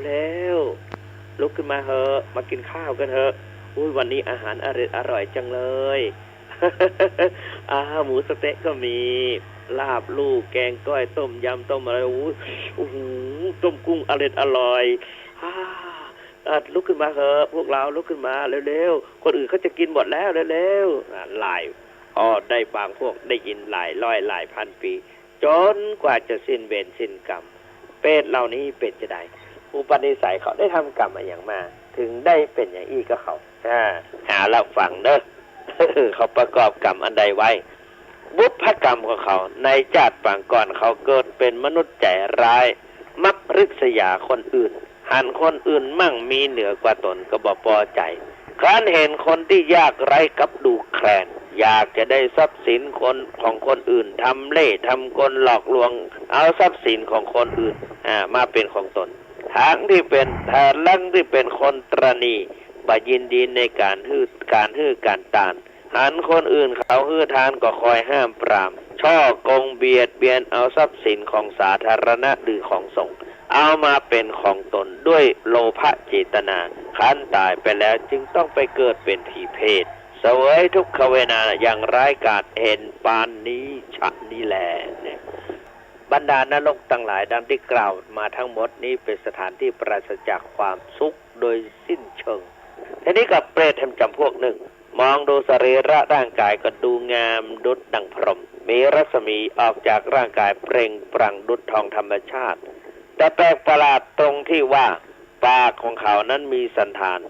เร็วๆลุกขึ้นมาเถอะมากินข้าวกันเถอะวันนี้อาหารอร่อยจังเลย หมูสะเต๊ะก็มีลาบลูกแกงก้อยต้มยำต้มอะไรต้มกุ้งอร่อยลุกขึ้นมาเถอะพวกเราลุกขึ้นมาเร็วๆคนอื่นเขาจะกินหมดแล้วเร็วๆหลายได้บางพวกได้ยินหลายร้อยหลายพันปีจนกว่าจะสิ้นเวรสิ้นกรรมเป็ดเหล่านี้เป็ดจะได้อุปนิสัยเขาได้ทำกรรมมาอย่างมากถึงได้เป็นอย่างอี้ก็เขาหาแล้วฝังเด้อ เขาประกอบกรรมอันใดไว้บุพกรรมของเขาในชาติปางก่อนเขาเกิดเป็นมนุษย์ใจร้ายมักริษยาคนอื่นหันคนอื่นมั่งมีเหนือกว่าตนก็บ่พอใจครั้นเห็นคนที่ยากไร้กับดูแคลนอยากจะได้ทรัพย์สินของคนอื่นทำเล่ห์ทำกลหลอกลวงเอาทรัพย์สินของคนอื่นมาเป็นของตนทั้งที่เป็นคนตรณีบ่ยินดีในการฮื้อการตานหันคนอื่นเขาฮื้อทานก็คอยห้ามปรามช่อกงเบียดเบียนเอาทรัพย์สินของสาธารณะหรือของสงฆ์เอามาเป็นของตนด้วยโลภะเจตนาคันตายไปแล้วจึงต้องไปเกิดเป็นผีเพศเสวยทุกขเวทนาอย่างร้ายกาจเห็นปานนี้ฉะนี้แลเนี่ยบรรดานรกทั้งหลายดังที่กล่าวมาทั้งหมดนี้เป็นสถานที่ปราศจากความสุขโดยสิ้นเชิงทีนี้กับเปรตจำพวกหนึ่งมองดูสรีระร่างกายก็ดูงามดุจดังพรหมมีรัศมีออกจากร่างกายเปล่งปลั่งดุจทองธรรมชาติแต่แปลกประหลาดตรงที่ว่าปากของเขานั้นมีสันฐาน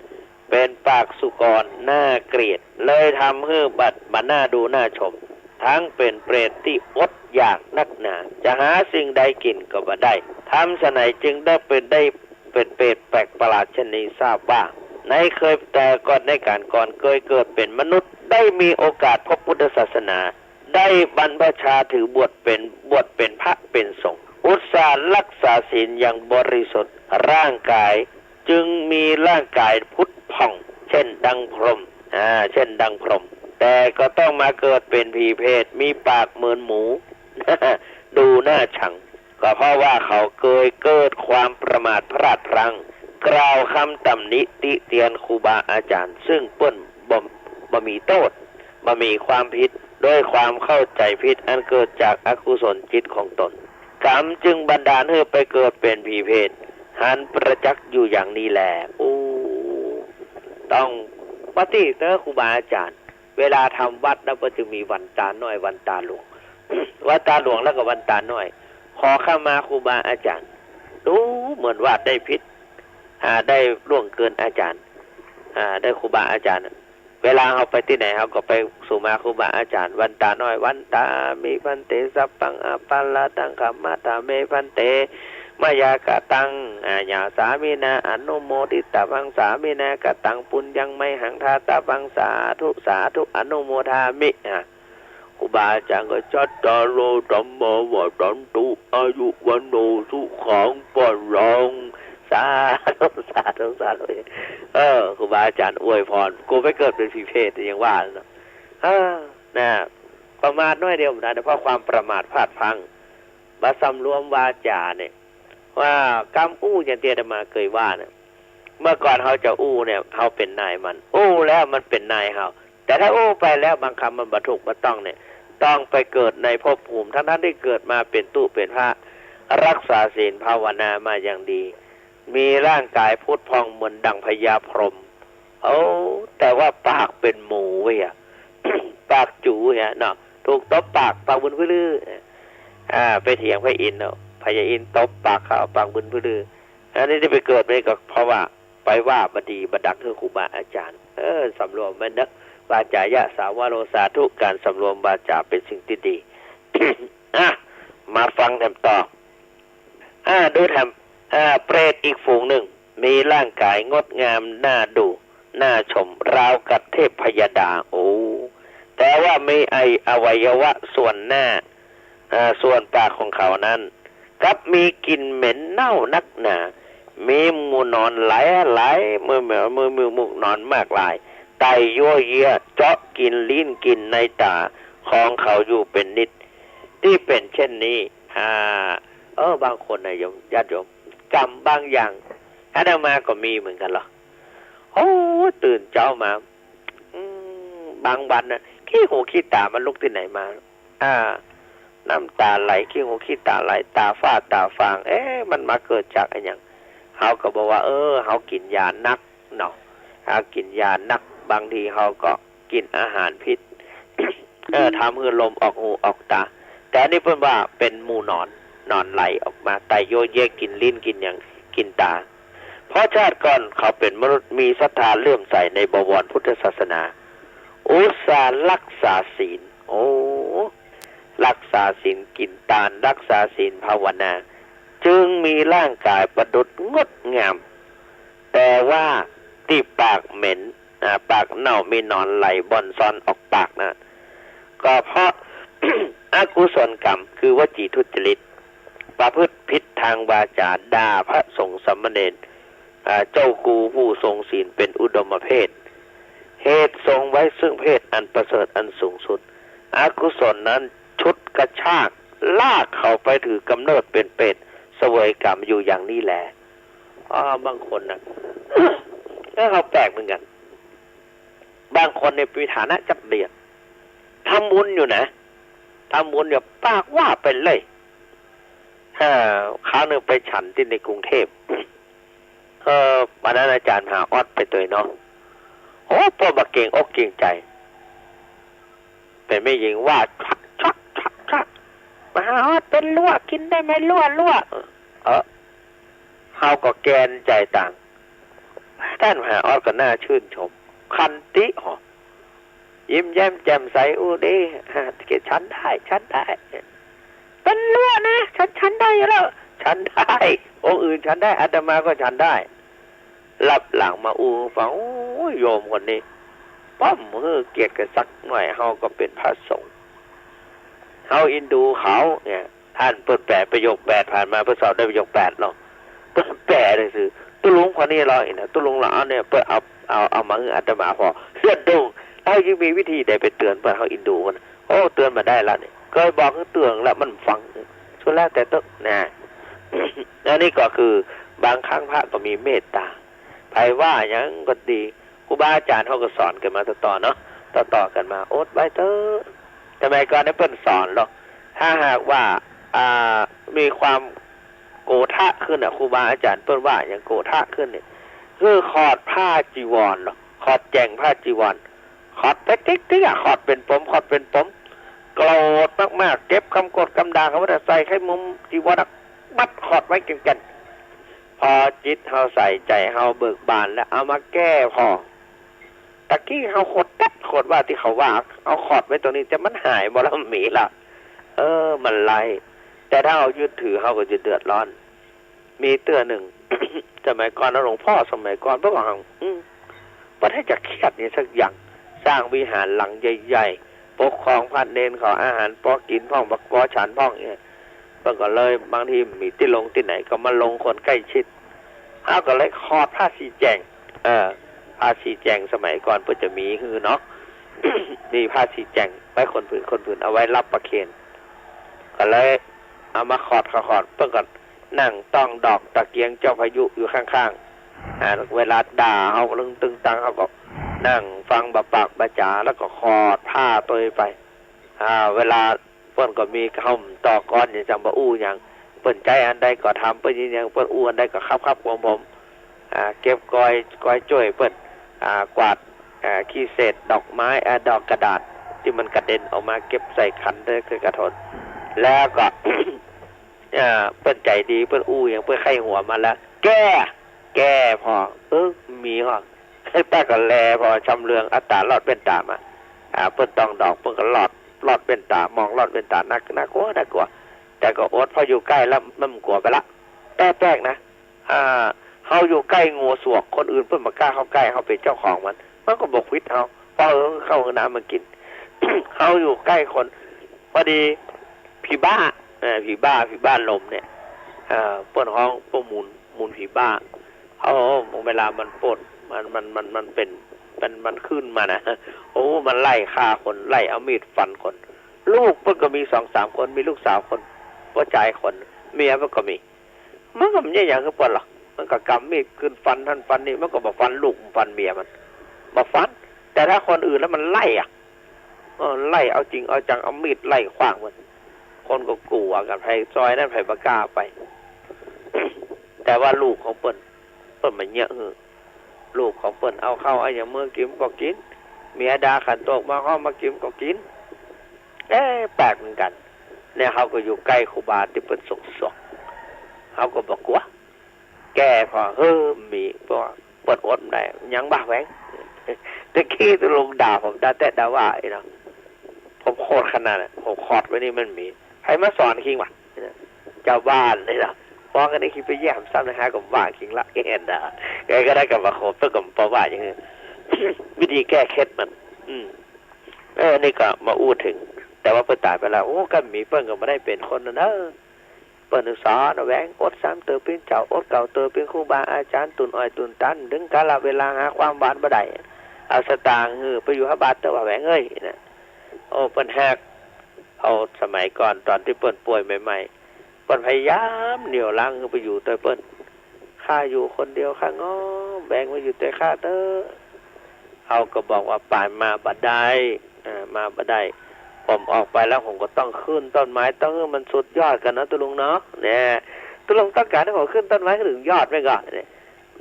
เป็นปากสุกรน่าเกลียดเลยทำให้บัดน่าดูน่าชมทั้งเป็นเปรตที่อดอยากนักหนาจะหาสิ่งใดกินก็บ่ได้ทำฉะไหนจึงได้เป็นเปรตแปลกประหลาดเช่นนี้ทราบว่าเคยแต่ก่อนในการก่อนเคยเกิดเป็นมนุษย์ได้มีโอกาสพบพุทธศาสนาได้บรรพชาถือบวชเป็นพระเป็นสงฆ์อุตส่าห์รักษาศีลอย่างบริสุทธิ์ร่างกายจึงมีร่างกายพุทธผ่องเช่นดังพรหมแต่ก็ต้องมาเกิดเป็นผีเพศมีปากเหมือนหมู ดูน่าชังก็เพราะว่าเขาเคยเกิดความประมาทพลาดพลั้งกล่าวคำตำหนิติเตียนครูบาอาจารย์ซึ่งเปิ้นบ่มีโทษบ่มีความผิดด้วยความเข้าใจผิดอันเกิดจากอกุศลจิตของตนกรรมจึงบันดาลให้ไปเกิดเป็นผีเพศหันประจักษ์อยู่อย่างนี้แหละต้องปฏิเตอร์ครูบาอาจารย์เวลาทำวัดแล้วก็จะมีวันตาน้อยวันตาหลวงวันตาหลวงแล้วก็วันตาน้อยขอเข้ามาครูบาอาจารย์ ดูเหมือนว่าได้ผิดได้ล่วงเกินอาจารย์ได้ครูบาอาจารย์เวลาเขาไปที่ไหนเขาก็ไปสู่มาครูบาอาจารย์วันตาน้อยวันตามีพันเตสัพพังอปัลลตังคัมมาตาเมพันเตมายากะตังญาสามินาอนุโมทิตาวังสามินากะตังปุญญังไมหังทาตาวังสาธุสาธุอนุโมทามิครูบาอาจารย์ก็จัตตาโลธัมโมวะตันตุอายุวันโนสุขังปะรังสาธุสาธุสาธุครูบาอาจารย์อวยพรกูไปเกิดเป็นผีเพศยังว่าเนาะนะประมาทน้อยเดียวนะเพราะความประมาทพลาดพลั้งมาสำรวมวาจาเนี่ยว่ากรรมอู้อย่างเตียดมาเคยว่าเนี่ยเมื่อก่อนเขาจะอู้เนี่ยเขาเป็นนายมันอู้แล้วมันเป็นนายเขาแต่ถ้าอู้ไปแล้วบางคำมันบรรทุกมาต้องเนี่ยต้องไปเกิดในภพภูมิทั้งที่เกิดมาเป็นตู้เป็นพระรักษาศีลภาวนามาอย่างดีมีร่างกายพุทธพองเหมือนดังพญาพรหมแต่ว่าปากเป็นหมูเว้ย ปากจูเนี่ยเนาะถูกตบปากบุญพื้ลือไปเถียงพระอินทร์เนาะพญาอินทร์ตบปากเขาปากบุญพื้ลืออันนี้ที่ไปเกิดไม่ก็เพราะว่าไปว่าบดีบดักคือครูบาอาจารย์สำรวมมันนะวาจายะสาวโรสาธุการสำรวมวาจาเป็นสิ่งที่ดี มาฟังแถมต่อดูแถมเปรตอีกฝูงหนึ่งมีร่างกายงดงามน่าดูน่าชมราวกับเทพพยดาแต่ว่ามีอวัยวะส่วนหน้าส่วนปากของเขานั้นกับมีกลิ่นเหม็นเน่านักหนามีหมูนอนหลายมือมุกนอนมากลายไตยั่วเยียเจาะกินลิ้นกินในตาของเขาอยู่เป็นนิดที่เป็นเช่นนี้บางคนนะโยมญาติโยมกรรมบางอย่างอาตมาก็มีเหมือนกันหรอตื่นเช้ามาบางวันนะขี้หูขี้ตามันลุกที่ไหนมาน้ำตาไหลขี้หูขี้ตาไหลตาฝ้าตาฟางมันมาเกิดจากอะไรอย่างเขาก็บอกว่าเขากินยานักเนาะกินยานักบางทีเขาก็กินอาหารพิษ ทำให้ลมออกหูออกตาแต่นี่เพิ่นว่าเป็นหมูนอนไหลออกมาไตโยเยกกินลิ้นกินอย่างกินตาเพราะชาติก่อนเขาเป็นมนุษย์มีศรัทธาเลื่อมใสในบวรพุทธศาสนาอุตสาห์รักษาศีลรักษาศีลกินทานรักษาศีลภาวนาจึงมีร่างกายประดุจงดงามแต่ว่าที่ปากเหม็นปากเน่ามีหนอนไหลบอนซอนออกปากนะก็เพราะ อกุศลกรรมคือวจีทุจริตประพฤติผิดทางวาจาด่าพระสงฆ์สามเณรเจ้ากูผู้ทรงศีลเป็นอุดมเพศเหตุทรงไว้ซึ่งเพศอันประเสริฐอันสูงสุดอกุศลนั้นชุดกระชากลากเขาไปถือกำเนิดเป็นเป็ดเสวยกรรมอยู่อย่างนี้แหละบางคนนะ เขาแปลกเหมือนกันบางคนในปีฐานะจับเดียดทำบุญอยู่นะทำบุญเนี่ยปากว่าไปเลยคราวหนึ่งไปฉันที่ในกรุงเทพวันนั้นอาจารย์หาออดไปตัวเนาะพอมาเก่งอกเก่งใจเป็นไม่ยิงว่าชักมาหาออดเป็นลั่วกินได้ไหมลั่วเขาก็แกนใจต่างท่านมหาออดก็น่าชื่นชมคันติยิ้มแย้มแจ่มใสดีเกศฉันได้เป็นลั่วนะฉันได้แล้วฉันได้องค์อื่นฉันได้อาตมาก็ฉันได้รับหลังมาฟังโยมคนนี้ป้อมเกียรติกันสักหน่อยเฮาก็เป็นพระสงฆ์เฮาอินดูเขาเนี่ยท่านเปิดแปดประโยค8ผ่านมาเพื่อสอบได้ประโยค8เนาะเปิดแปดเลยคือตุลุงคนนี้เราเนี่ยตุลุงเราเนี่ยเปิดเอามาอาตมาพอเลื่อนดงแล้วยังมีวิธีใดไปเตือนเพื่อเฮาอินดูมันเตือนมาได้แล้วเนี่ยเคยบอกให้เตือนแล้วมันฟังสุดแล้วแต่ต้องนะอันนี้ก็คือบางครั้งพระก็มีเมตตาใครว่าอย่างก็ดีครูบาอาจารย์เขาก็สอนกันมาต่อเนาะต่อกันมาโอ๊ตไว้เถอะทำไมก่อนได้เพิ่นสอนหรอกถ้าหากว่ามีความโกฏะขึ้นครูบาอาจารย์เพิ่นว่าอย่างโกฏะขึ้นเนี่ยคือขอดผ้าจีวรหรอกขอดแจงผ้าจีวรขอดเต๊กขอดเป็นปมโกรธมากๆเก็บคำกดคำด่าเขาว่าใส่ให้มุมจีวรมัดขอดไว้กัน พอจิตเฮาใส่ใจเฮาเบิกบานแล้วเอามาแก้พอตะกี้เฮาโคตรว่าที่เขาว่าเอาขอดไว้ตรงนี้จะมันหายบ่ล่ะมีล่ะมันไล่แต่ถ้าเอายึดถือเฮาก็จะเดือดร้อนมีเตือนหนึ่ง สมัยก่อนหลวงพ่อสมัยก่อนพวกเราประเทศจะเครียดนี่สักอย่างสร้างวิหารหลังใหญ่ๆปกครองพระเนนเขาอาหารพอกินพ่องบักพอฉันพ่องเนี่ยเพิ่นก็เลยบางทีมีที่ลงที่ไหนก็มาลงคนใกล้ชิดเฮาก็เลยขอดผ้าสีแจงผ้าสีแจงสมัยก่อนเพิ่นจะมีคือเนาะ มีผ้าสีแจงไว้คนผืนเอาไว้รับประเคนก็เลยเอามาขอดเพิ่นก็นั่งต้องดอกตะเกียงเจ้าพายุอยู่ข้างๆเวลาด่าเฮาตึงตังเฮาก็นั่งฟังบะปากบะจ๋าแล้วก็ขอดผ้าตัวไปเวลาเพิ่นก็มีคำต่อกรอย่างจังบ่อู้หยังเปิ้นใจอันใดก็ทำเปิ้นยินยังเปิ้นอู้อันใดก็ครับของผมเก็บกอยจ้วยเปิ้นกวาดขี้เศษดอกไม้ดอกกระดาษที่มันกระเด็นออกมาเก็บใส่ขันด้วยคือกระทนแล้วก็ เปิ้นใจดีเปิ้นอู้อย่างเปิ้นไข้หัวมาแล้วแก้พอมีฮะแต่ก็แลพอชำเลืองอัตตาลอดเป็นตามาเปิ้นต้องดอกเปิ้นก็ลอดเป็นตามองลอดเป็นตาน่ากลัวแต่ก็อดพออยู่ใกล้แล้วมันกลัวไปละแป๊กๆนะเฮาอยู่ใกล้งูสวกคนอื่นเพิ่นบ่กล้าเข้าใกล้เฮาเป็นเจ้าของมันก็บอกวิทย์เฮาพอเข้าน้ำมากิน เฮาอยู่ใกล้คนพอดีผีบ้าลมเนี่ยเปิ้นห้องพวกมูลผีบ้าเวลามันปนมันเป็นมันขึ้นมานะมันไล่ฆ่าคนไล่เอามีดฟันคนลูกเพิ่นก็มี 2-3 คนมีลูกสาวคนพ่อชายคนเมียมันก็มีมันก็ไม่ใช่อย่างคือเปิ้นหรอกมันก็กำมีดขึ้นฟันท่านฟันนี่มันก็บ่ฟันลูกฟันเมียมันบ่ฟันแต่ถ้าคนอื่นแล้วมันไล่ไล่เอาจริงเอาจังเอามีดไล่ขว้างมันคนก็กลัวกันไผซอยนั้นไผบ่กล้าไป แต่ว่าลูกของเปิ้นมันเยอะลูกของเปิ้นเอาเข้าเอาอย่างมือกินก็กินเมียดาขันตกมาเข้ามากินก็กินแปลกเหมือนกันเนี่ยเขาก็อยู่ใกล้ครูบาที่เปิ้นสกเขาก็บอกว่าแก่พอมีเพราะเปิ้นอดได้ยังบ้าแหวงตะกี้ตะลงด่าผมด่าแต่ด่าว่าไอ้เนาะผมโคตรขนาดน่ะผมขอดไว้นี่มันมีใครมาสอนคิงวะเจ้าบ้านเลยนะพอกันได้คิดไปแย่มซ้ำนะฮะกับว่าคิงละเอ็นด่าแกก็ได้กับว่าโคตรเพื่อกับปว่าอย่างนี้ วิธีแก้เคล็ดมันนี่ก็มาอู้ถึงแต่ว่าเปิ้นตายไปแล้วก็มีเปิ้นก็ไม่ได้เป็นคนนะเปิ้นสอนแหวงอด3เตอเป็นเจ้าอดเก่าเตอเป็นครูบาอาจารย์ตุนอ้อยตุนตันถึงกาลเวลาหาความหวานบ่ได้เอาสตางค์ไปอยู่หาบาทเตอว่าแหวงเอ้ยนะเปิ้นแฮกเอาสมัยก่อนตอนที่เปิ้นป่วยใหม่ๆเปิ้นพยายามเหนี่ยวลังไปอยู่เตอเปิ้นข้าอยู่คนเดียวข้างอแบ่งมาอยู่แต่ข้าเตอเขาก็บอกว่าป่านมาบัดได้มาบัดได้ผมออกไปแล้วผมก็ต้องขึ้นต้นไม้ต้องมันสุดยอดกันนะตุลุงเนาะเนี่ยตุลุงต้องการให้ผมขึ้นต้นไม้ถึงยอดไม่ก่อนเนี่ย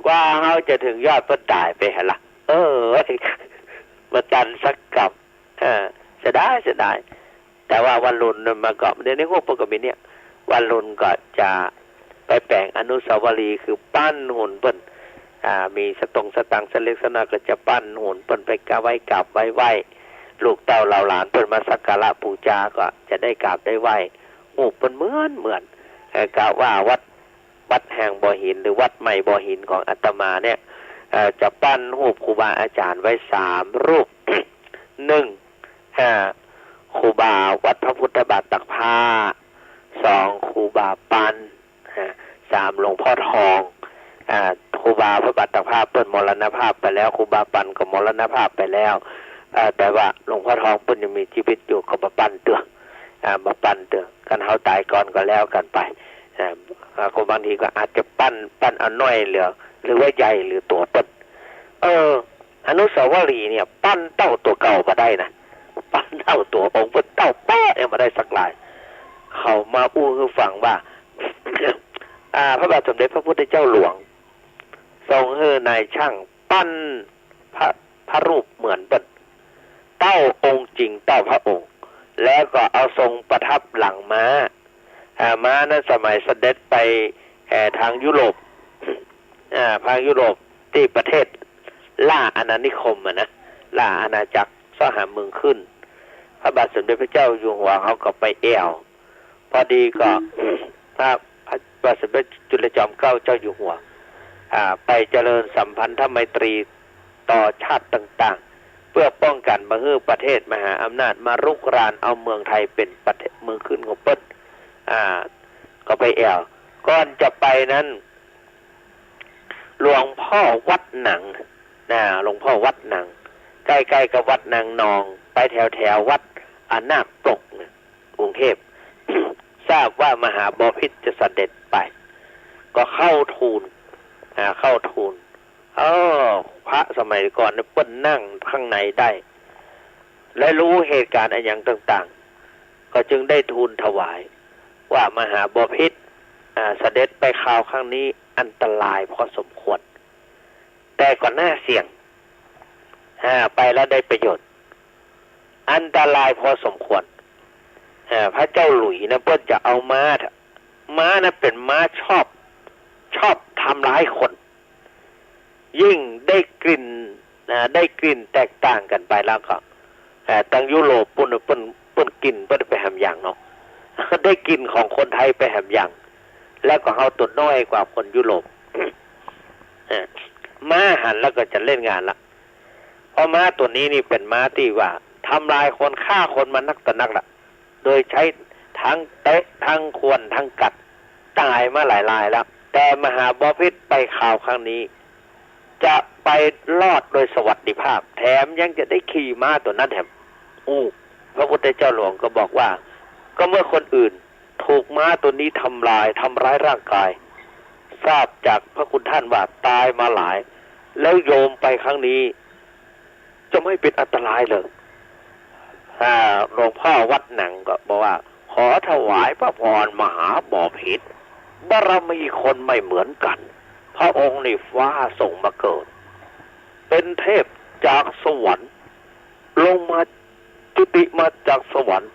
กว่าเขาจะถึงยอดเพิ่นตายไปหะล่ะมาตันสักกับเสียดายแต่ว่าวันรุ่นมาเกาะเดี๋ยวนี้พวกปกติเนี่ยวันรุ่นก็จะไปแปลงอนุสาวรีย์คือปั้นหุ่นเปิ้นมีสตังค์เล็กสน้อยก็จะปั้นหุ่นเปิ้นไปกราบไหว้ลูกเต้าเหล่าหลานเปิ้นมาสักการะบูชาก็จะได้กราบได้ไหว้เปิ้นเหมือนกล่าวว่าวัดแห่งบ่อหินหรือวัดใหม่บ่อหินของอาตมาเนี่ยจะปั้นรูปครูบาอาจารย์ไว้3รูป 1ครูบาวัดพระพุทธบาทตักผ้า2ครูบาปัน3หลวงพ่อทองครูบาพระบาทตักผ้าเปิ้นมรณภาพไปแล้วครูบาปันก็มรณภาพไปแล้วแต่ว่าหลวงพ่อทองเปิ้นยังมีชีวิตอยู่ก็มาปั้นเตือกันเฮาตายก่อนก็แล้วกันไปก็บางทีก็อาจจะปั้นเอาน้อยหรือว่าใหญ่หรือตัวเปิ้นอนุสาวรีย์เนี่ยปั้นเต้าตัวเก่ามาได้นะปั้นเต้าตัวองค์เปิ้นเต้าแป๊ะมาได้สักหลายเขามาอู้ให้ฟังว่า พระบาทสมเด็จพระพุทธเจ้าหลวงทรงให้นายช่างปั้นพระรูปเหมือนเป็นเต้าองค์จริงเต้าพระองค์แล้วก็เอาทรงประทับหลังม้านั้นสมัยเสด็จไปทางยุโรป ภาคยุโรปที่ประเทศล่าอาณานิคมนะล่าอาณาจักรสหาเมืองขึ้นพระบาทสมเด็จพระเจ้าอยู่หัวเขาก็ไปแอวพอดีก็พระบาทสมเด็จจุลจอมเกล้าเจ้าอยู่หัวไปเจริญสัมพันธไมตรีต่อชาติต่างๆเพื่อป้องกันมาให้ประเทศมหาอำนาจมารุกรานเอาเมืองไทยเป็นประเทศเมืองขึ้นของเปิ้ลก็ไปแอวก่อนจะไปนั้นหลวงพ่อวัดหนังหลวงพ่อวัดหนังใกล้ๆกับวัดนางนองไปแถววัดอนาคปกกรุงเทพ ทราบว่ามหาบพิตรจะเสด็จไปก็เข้าทูลพระสมัยก่อนเนี่ยเปิ้ลนั่งข้างในได้และรู้เหตุการณ์อะไรอย่างต่างๆก็จึงได้ทูลถวายว่ามหาบพิตรเสด็จไปข่าวครั้งนี้อันตรายพอสมควรแต่ก่อนหน้าเสี่ยงไปแล้วได้ประโยชน์อันตรายพอสมควรพระเจ้าหลุยนะเพื่อจะเอาม้านะเป็นม้าชอบทำร้ายคนยิ่งได้กลิ่นแตกต่างกันไปแล้วก็ตั้งยุโรปปุ่นกินเพื่อไปแหมอย่างเนาะได้กลิ่นของคนไทยไปแหมอย่างแล้วก็เอาตัวน้อยกว่าคนยุโรป ม้าหันแล้วก็จะเล่นงานละเพราะม้าตัวนี้นี่เป็นม้าที่ว่าทำลายคนฆ่าคนมานักต่อนักละโดยใช้ทั้งเตะทั้งขวนทั้งกัดตายมาหลายรายแล้วแต่มหาบพิตรไปข่าวครั้งนี้จะไปรอดโดยสวัสดิภาพแถมยังจะได้ขี่ม้าตัวนั้นแถมพระพุทธเจ้าหลวงก็บอกว่าก็เมื่อคนอื่นถูกม้าตัวนี้ทำร้ายร่างกายทราบจากพระคุณท่านว่าตายมาหลายแล้วโยมไปครั้งนี้จะไม่เป็นอันตรายเลยหลวงพ่อวัดหนังก็บอกว่าขอถวายพระพรมหาบพิตรบารมีคนไม่เหมือนกันพระองค์นี่ฟ้าส่งมาเกิดเป็นเทพจากสวรรค์ลงมาจุติมาจากสวรรค์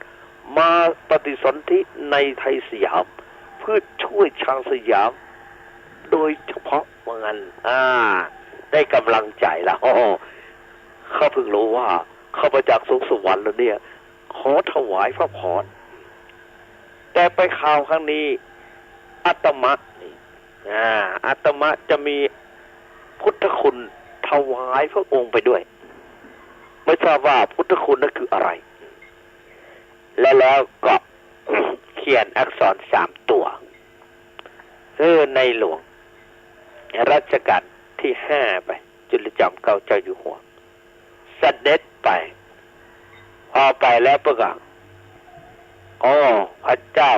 มาปฏิสนธิในไทยสยามเพื่อช่วยชาวสยามโดยเฉพาะเมืองได้กำลังใจแล้วเขาเพิ่งรู้ว่าเข้ามาจากสวรรค์แล้วเนี่ยขอถวายพระพรแต่ไปข่าวครั้งนี้อาตมาจะมีพุทธคุณถวายพระองค์ไปด้วยไม่ทราบว่าพุทธคุณนั่นคืออะไรแล้วก็ เขียนอักษร3 ตัวในหลวงรัชกาลที่5ไปจุลจอมเกล้าเจ้าอยู่หัวเสด็จไปพอไปแล้วประกาศพระเจ้า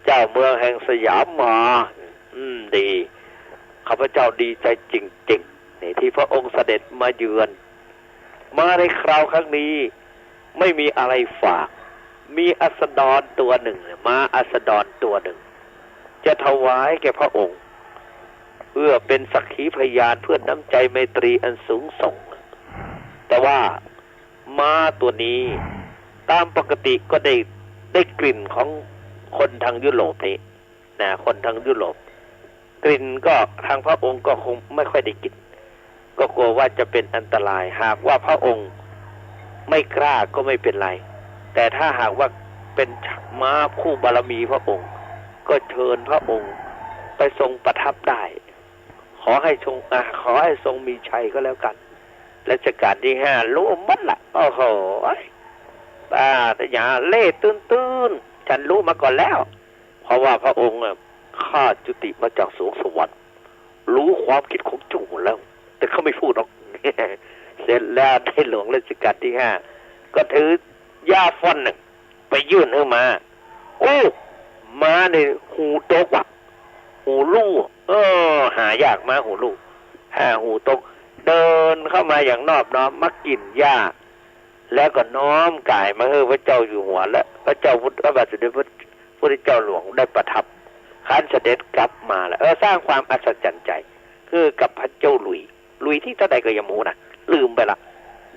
เจ้าเมืองแห่งสยามมาดีข้าพเจ้าดีใจจริงๆนี่ที่พระองค์เสด็จมาเยือนมาในคราวครั้งนี้ไม่มีอะไรฝากมีอัสดรตัวหนึ่งมาอัสดรตัวหนึ่งจะถวายแก่พระองค์เพื่อเป็นสักขีพยานเพื่อน้ำใจไมตรีอันสูงส่งแต่ว่าม้าตัวนี้ตามปกติก็ได้กลิ่นของคนทางยุโรปนี่คนทางยุโรปกลิ่นก็ทางพระองค์ก็คงไม่ค่อยได้กลิ่นก็กลัวว่าจะเป็นอันตรายหากว่าพระองค์ไม่กล้าก็ไม่เป็นไรแต่ถ้าหากว่าเป็นม้าคู่บารมีพระองค์ก็เชิญพระองค์ไปทรงประทับได้ขอให้ทรงมีชัยก็แล้วกันรัชกาลที่5รู้หมดละโอ้โหแต่อย่าเล่ตื้นฉันรู้มาก่อนแล้วเพราะว่าพระองค์ข้าจุติมาจากสวงสวรรค์รู้ความคิดของเจ้าหมดแล้วแต่เขาไม่พูดหรอก เสร็จแล้วได้หลวงรัชกาลที่5ก็ถือยาฟ่อนหนึ่งไปยื่นให้มามาในหูโตกว่ะหูลู่หายากมาหูลู่หูโตกเดินเข้ามาอย่างนอบน้อมมากินหญ้าแล้วก็น้อมกายมาพระเจ้าอยู่หัวและพระเจ้าพระบาทสมเด็จพระพุทธเจ้าหลวงได้ประทับขันเสด็จกลับมาแล้วสร้างความอัศจรรย์ใจคือกับพระเจ้าหลุยที่เท่าใดก็ยังมูนะลืมไปละ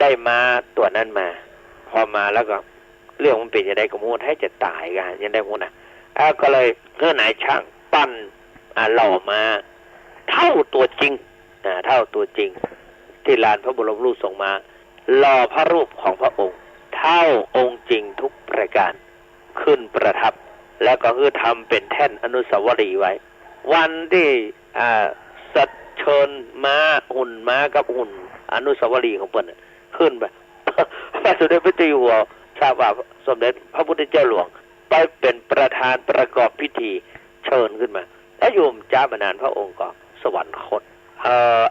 ได้มาตัวนั้นมาพอมาแล้วก็เรื่องมันเป็นยังไงก็มูให้จะตายกันยังได้มูนะก็เลยนายช่างปั้นหล่อมา เท่าตัวจริงเท่าตัวจริงที่ลานพระบรมรูปทรงม้าหล่อพระรูปของพระองค์เท่าองค์จริงทุกประการขึ้นประทับแล้วก็คือทำเป็นแท่นอนุสาวรีย์ไว้วันที่สัตเชิญม้าหุ่นม้ากับหุ่นอนุสาวรีย์ของเพิ่นขึ้นไปพระสมเด็จพระเจ้าอยู่หัวทราบว่าสมเด็จพระพุทธเจ้าหลวงไปเป็นประธานประกอบพิธีเชิญขึ้นมาแล้วโยมจ้ามานานพระองค์ก็สวรรคต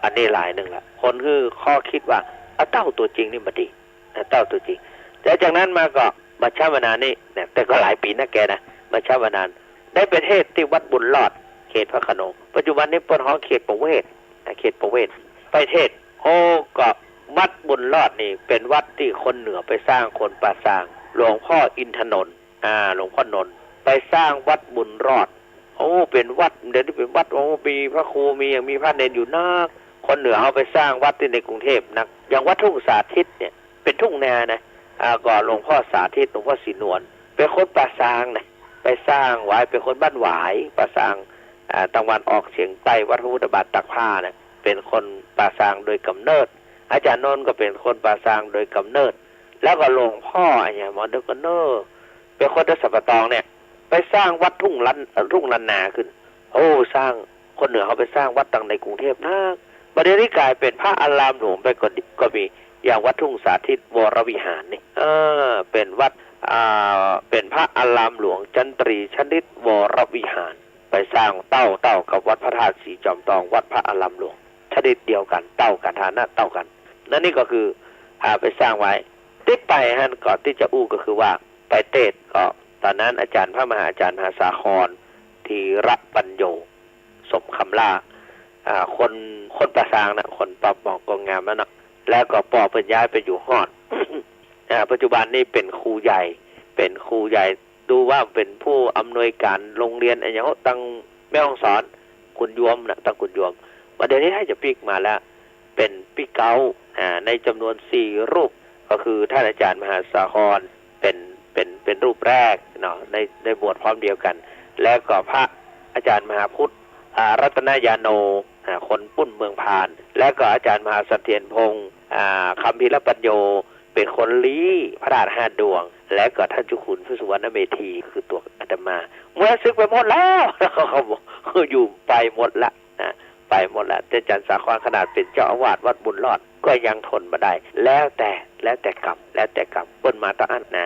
อันนี้หลายหนึ่งละคนคือข้อคิดว่าเต้าตัวจริงนี่มาดีเต้าตัวจริงแต่จากนั้นมาก็มาชาวนานี่เนี่ยแต่ก็หลายปีนะแกนะมาชาวนานได้ไปเทศที่วัดบุญรอดเขตพระโขนงปัจจุบันนี้เปิดห้องเขตประเวศไปเทศก็วัดบุญรอดนี่เป็นวัดที่คนเหนือไปสร้างคนป่าสร้างหลวงพ่ออินทนนท์หลวงพ่อนนท์ไปสร้างวัดบุญรอดเป็นวัดเดี๋ยวนี้เป็นวัดมีพระครูมีอย่างมีพระเนรอยู่นักคนเหนือเอาไปสร้างวัดที่ในกรุงเทพนักอย่างวัดทุ่งสาธิตเนี่ยเป็นทุ่งนานะก็หลวงพ่อสาธิตหลวงพ่อศรีนวลเป็นคนป่าสร้างนะไปสร้างไว้เป็นคนบ้านหวายป่าสร้างตะวันออกเฉียงใต้วัดพระพุทธบาทตักผ้านะเป็นคนป่าสร้างโดยกำเนิดอาจารย์นนท์ก็เป็นคนป่าสร้างโดยกำเนิดแล้วก็หลวงพ่ออย่างมอเดอร์กเนอร์เป็นคนที่สัปตองเนี่ยไปสร้างวัดทุ่งลันนาขึ้นสร้างคนเหนือเขาไปสร้างวัดต่างในกรุงเทพนะประเดี๋ยวนี้กลายเป็นพระอารามหลวงไปก็มีอย่างวัดทุ่งสาธิตวรวิหารนี่เป็นวัดเป็นพระอารามหลวงจันตรีชนิดวรวิหารไปสร้างเต้ากับวัดพระธาตุสีจอมทองวัดพระอารามหลวงชนิดเดียวกันเต้ากันฐานะเต้ากันนั่นนี่ก็คือไปสร้างไว้ที่ไปฮั่นก่อนที่จะอู้ก็คือว่าไปเทศก็ตอนนั้นอาจารย์พระมหาอาจารย์มหาสาครธีระปัญโยสมคำล่าคนประสางนะคนปอบบอกกองงามนั่นนะแล้วก็ปอเพิ่นย้ายไปอยู่ฮอด ปัจจุบันนี้เป็นครูใหญ่ดูว่าเป็นผู้อำนวยการโรงเรียนอะไรอย่างตั้งแม่ฮ่องสอนคุณยวมนะตั้งคุณยวมวันเดี๋ยวนี้ให้จะปิกมาแล้วเป็นปิกเก้าในจำนวน4รูปก็คือท่านอาจารย์มหาสาครเป็นรูปแรกเนาะในบวชพร้อมเดียวกันแล้วก็พระอาจารย์มหาพุทธรัตนยาโนคนปุ้นเมืองพานและก็อาจารย์มหาเสถียรพงศ์คำพิรปัญโยเป็นคนลี้พระราชห้าดวงและก็ท่านเจ้าคุณพระสุวรรณเมธีคือตัวอาตมาเมื่อซึกไปหมดแล้วเขาบอกอยู่ไปหมดละไปหมดละแต่อาจารย์สาครขนาดเป็นเจ้าอาวาสวัดบุญรอดก็ยังทนมาได้แล้วแต่กรรมเปิ้นมาตั้งอันนะ